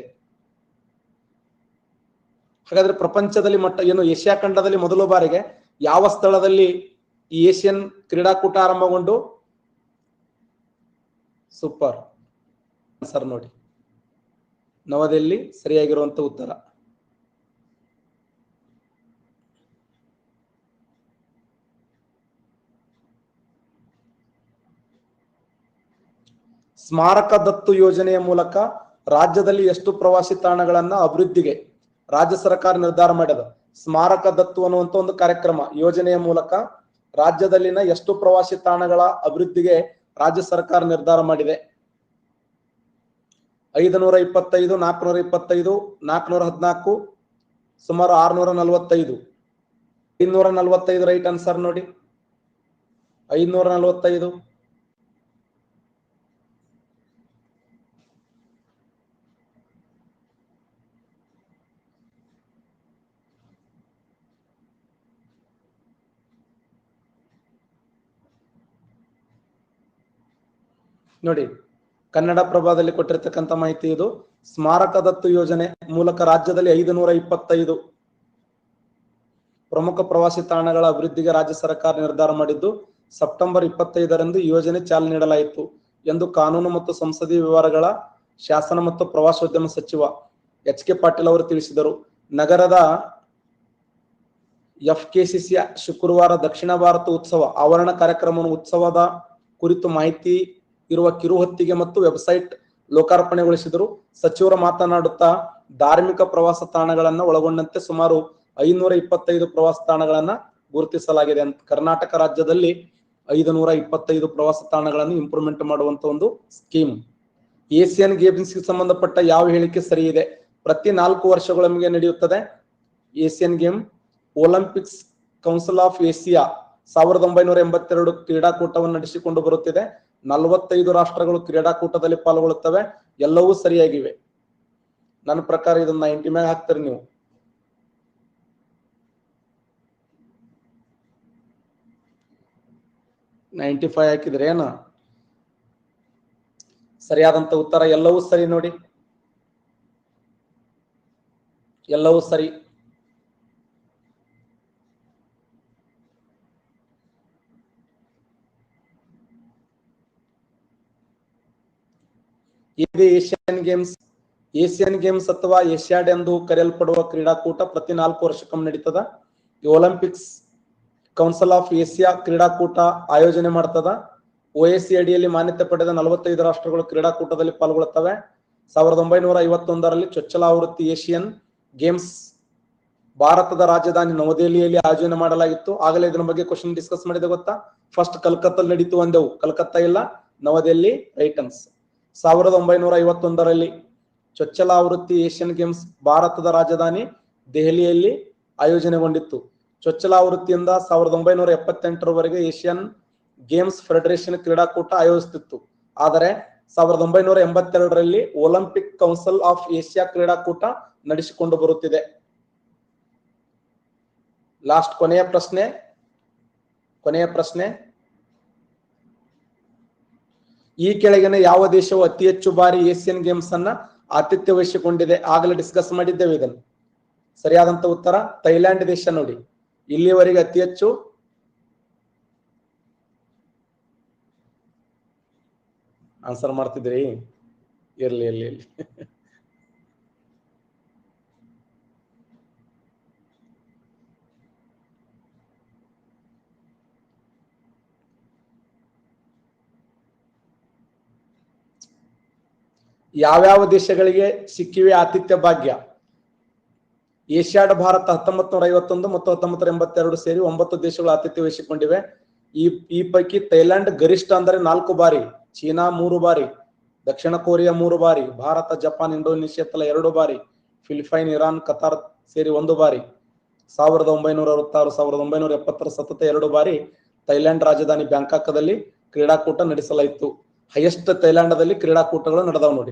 ಹಾಗಾದ್ರೆ ಪ್ರಪಂಚದಲ್ಲಿ ಏನು ಏಷ್ಯಾ ಖಂಡದಲ್ಲಿ ಮೊದಲ ಬಾರಿಗೆ ಯಾವ ಸ್ಥಳದಲ್ಲಿ ಈ ಏಷ್ಯನ್ ಕ್ರೀಡಾಕೂಟ ಆರಂಭಗೊಂಡು? ಸೂಪರ್ ಸರ್ ನೋಡಿ, ನವದೆಹಲಿ ಸರಿಯಾಗಿರುವಂತ ಉತ್ತರ. ಸ್ಮಾರಕ ದತ್ತು ಯೋಜನೆಯ ಮೂಲಕ ರಾಜ್ಯದಲ್ಲಿ ಎಷ್ಟು ಪ್ರವಾಸಿ ತಾಣಗಳನ್ನ ಅಭಿವೃದ್ಧಿಗೆ ರಾಜ್ಯ ಸರ್ಕಾರ ನಿರ್ಧಾರ ಮಾಡಿದೆ? ಸ್ಮಾರಕ ದತ್ತು ಅನ್ನುವಂತ ಒಂದು ಕಾರ್ಯಕ್ರಮ ಯೋಜನೆಯ ಮೂಲಕ ರಾಜ್ಯದಲ್ಲಿನ ಎಷ್ಟು ಪ್ರವಾಸಿ ತಾಣಗಳ ಅಭಿವೃದ್ಧಿಗೆ ರಾಜ್ಯ ಸರ್ಕಾರ ನಿರ್ಧಾರ ಮಾಡಿದೆ? 525, 425, 414, ಸುಮಾರು 645. 545 ರೈಟ್ ಆನ್ಸರ್ ನೋಡಿ. 545. ನೋಡಿ, ಕನ್ನಡ ಪ್ರಭಾದಲ್ಲಿ ಕೊಟ್ಟಿರ್ತಕ್ಕಂಥ ಮಾಹಿತಿ ಇದು. ಸ್ಮಾರಕ ದತ್ತು ಯೋಜನೆ ಮೂಲಕ ರಾಜ್ಯದಲ್ಲಿ 525 ಪ್ರಮುಖ ಪ್ರವಾಸಿ ತಾಣಗಳ ಅಭಿವೃದ್ಧಿಗೆ ರಾಜ್ಯ ಸರ್ಕಾರ ನಿರ್ಧಾರ ಮಾಡಿದ್ದು ಸೆಪ್ಟೆಂಬರ್ 25ರಂದು ಈ ಯೋಜನೆ ಚಾಲನೆ ನೀಡಲಾಯಿತು ಎಂದು ಕಾನೂನು ಮತ್ತು ಸಂಸದೀಯ ವ್ಯವಹಾರಗಳ ಶಾಸನ ಮತ್ತು ಪ್ರವಾಸೋದ್ಯಮ ಸಚಿವ ಎಚ್.ಕೆ. ಪಾಟೀಲ್ ಅವರು ತಿಳಿಸಿದರು. ನಗರದ FKCC ಶುಕ್ರವಾರ ದಕ್ಷಿಣ ಭಾರತ ಉತ್ಸವ ಆವರಣ ಕಾರ್ಯಕ್ರಮವನ್ನು ಉತ್ಸವದ ಕುರಿತು ಮಾಹಿತಿ ಇರುವ ಕಿರುಹೊತ್ತಿಗೆ ಮತ್ತು ವೆಬ್ಸೈಟ್ ಲೋಕಾರ್ಪಣೆಗೊಳಿಸಿದರು. ಸಚಿವರು ಮಾತನಾಡುತ್ತಾ ಧಾರ್ಮಿಕ ಪ್ರವಾಸ ತಾಣಗಳನ್ನ ಒಳಗೊಂಡಂತೆ ಸುಮಾರು 525 ಪ್ರವಾಸ ತಾಣಗಳನ್ನ ಗುರುತಿಸಲಾಗಿದೆ ಅಂತ. ಕರ್ನಾಟಕ ರಾಜ್ಯದಲ್ಲಿ 525 ಪ್ರವಾಸ ತಾಣಗಳನ್ನು ಇಂಪ್ರೂವ್ಮೆಂಟ್ ಮಾಡುವಂತ ಒಂದು ಸ್ಕೀಮ್. ಏಷ್ಯನ್ ಗೇಮ್ಸ್ ಗೆ ಸಂಬಂಧಪಟ್ಟ ಯಾವ ಹೇಳಿಕೆ ಸರಿ ಇದೆ? ಪ್ರತಿ 4 ವರ್ಷಗಳೊಮ್ಮೆ ನಡೆಯುತ್ತದೆ Asian game. Olympics council of Asia 1982 ಕ್ರೀಡಾಕೂಟವನ್ನು ನಡೆಸಿಕೊಂಡು ಬರುತ್ತಿದೆ. 45 ರಾಷ್ಟ್ರಗಳು ಕ್ರೀಡಾಕೂಟದಲ್ಲಿ ಪಾಲ್ಗೊಳ್ಳುತ್ತವೆ. ಎಲ್ಲವೂ ಸರಿಯಾಗಿವೆ. ನನ್ನ ಪ್ರಕಾರ ಇದನ್ನ 90 ಮ್ಯಾಗ ಹಾಕ್ತಾರೆ ನೀವು. $95 ಹಾಕಿದ್ರೆ ಏನ ಸರಿಯಾದಂತ ಉತ್ತರ? ಎಲ್ಲವೂ ಸರಿ ನೋಡಿ, ಎಲ್ಲವೂ ಸರಿ. ಇದು ಏಷ್ಯನ್ ಗೇಮ್ಸ್ ಅಥವಾ ಏಷ್ಯಾಡ್ ಎಂದು ಕರೆಯಲ್ಪಡುವ ಕ್ರೀಡಾಕೂಟ ಪ್ರತಿ 4 ವರ್ಷಕ್ಕೊಮ್ಮೆ ನಡೀತದ. ಒಲಿಂಪಿಕ್ಸ್ ಕೌನ್ಸಿಲ್ ಆಫ್ ಏಷ್ಯಾ ಕ್ರೀಡಾಕೂಟ ಆಯೋಜನೆ ಮಾಡ್ತದ. OAC ಅಡಿಯಲ್ಲಿ ಮಾನ್ಯತೆ ಪಡೆದ 45 ರಾಷ್ಟ್ರಗಳು ಕ್ರೀಡಾಕೂಟದಲ್ಲಿ ಪಾಲ್ಗೊಳ್ಳುತ್ತವೆ. 1951ರಲ್ಲಿ ಚೊಚ್ಚಲ ಆವೃತ್ತಿ ಏಷ್ಯನ್ ಗೇಮ್ಸ್ ಭಾರತದ ರಾಜಧಾನಿ ನವದೆಹಲಿಯಲ್ಲಿ ಆಯೋಜನೆ ಮಾಡಲಾಗಿತ್ತು. ಆಗಲೇ ಇದರ ಬಗ್ಗೆ ಕ್ವಶನ್ ಡಿಸ್ಕಸ್ ಮಾಡಿದೆ ಗೊತ್ತಾ? ಫಸ್ಟ್ ಕಲ್ಕತ್ತಲ್ಲಿ ನಡೀತು ಅಂದೆವು, ಕಲ್ಕತ್ತಾ ಇಲ್ಲ, ನವದೆಹಲಿ ರೈಟ್ ಆನ್ಸರ್. 1951ರಲ್ಲಿ ಚೊಚ್ಚಲ ಆವೃತ್ತಿ ಏಷ್ಯನ್ ಗೇಮ್ಸ್ ಭಾರತದ ರಾಜಧಾನಿ ದೆಹಲಿಯಲ್ಲಿ ಆಯೋಜನೆಗೊಂಡಿತ್ತು. ಚೊಚ್ಚಲ ಆವೃತ್ತಿಯಿಂದ 1978ರವರೆಗೆ ಏಷ್ಯನ್ ಗೇಮ್ಸ್ ಫೆಡರೇಷನ್ ಕ್ರೀಡಾಕೂಟ ಆಯೋಜಿಸುತ್ತಿತ್ತು. ಆದರೆ 1982ರಲ್ಲಿ ಒಲಿಂಪಿಕ್ ಕೌನ್ಸಿಲ್ ಆಫ್ ಏಷ್ಯಾ ಕ್ರೀಡಾಕೂಟ ನಡೆಸಿಕೊಂಡು ಬರುತ್ತಿದೆ. ಲಾಸ್ಟ್ ಕೊನೆಯ ಪ್ರಶ್ನೆ, ಕೊನೆಯ ಪ್ರಶ್ನೆ, ಈ ಕೆಳಗಿನ ಯಾವ ದೇಶವು ಅತಿ ಹೆಚ್ಚು ಬಾರಿ ಏಷ್ಯನ್ ಗೇಮ್ಸ್ ಅನ್ನ ಆತಿಥ್ಯ ವಹಿಸಿಕೊಂಡಿದೆ? ಆಗಲೇ ಡಿಸ್ಕಸ್ ಮಾಡಿದ್ದೇವೆ ಇದನ್ನು. ಸರಿಯಾದಂತ ಉತ್ತರ ಥೈಲ್ಯಾಂಡ್ ದೇಶ ನೋಡಿ. ಇಲ್ಲಿವರೆಗೆ ಅತಿ ಹೆಚ್ಚು ಆನ್ಸರ್ ಮಾಡ್ತಿದ್ರಿ. ಇರ್ಲಿ ಇರ್ಲಿ ಇರ್ಲಿ. ಯಾವ್ಯಾವ ದೇಶಗಳಿಗೆ ಸಿಕ್ಕಿವೆ ಆತಿಥ್ಯ ಭಾಗ್ಯ? ಏಷ್ಯಾಡ್ ಭಾರತ 1951 ಮತ್ತು 1982 ಸೇರಿ 9 ದೇಶಗಳು ಆತಿಥ್ಯ ವಹಿಸಿಕೊಂಡಿವೆ. ಈ ಪೈಕಿ ಥೈಲ್ಯಾಂಡ್ ಗರಿಷ್ಠ ಅಂದರೆ 4 ಬಾರಿ, ಚೀನಾ 3 ಬಾರಿ, ದಕ್ಷಿಣ ಕೊರಿಯಾ 3 ಬಾರಿ, ಭಾರತ, ಜಪಾನ್, ಇಂಡೋನೇಷ್ಯಾ ತಲಾ 2 ಬಾರಿ, ಫಿಲಿಪೈನ್, ಇರಾನ್, ಕತಾರ್ ಸೇರಿ 1 ಬಾರಿ. 1966, 1970 ಸತತ 2 ಬಾರಿ ಥೈಲ್ಯಾಂಡ್ ರಾಜಧಾನಿ ಬ್ಯಾಂಕಾಕ್ದಲ್ಲಿ ಕ್ರೀಡಾಕೂಟ ನಡೆಸಲಾಯಿತು. ಹೈಯೆಸ್ಟ್ ಥೈಲ್ಯಾಂಡದಲ್ಲಿ ಕ್ರೀಡಾಕೂಟಗಳು ನಡೆದವು ನೋಡಿ.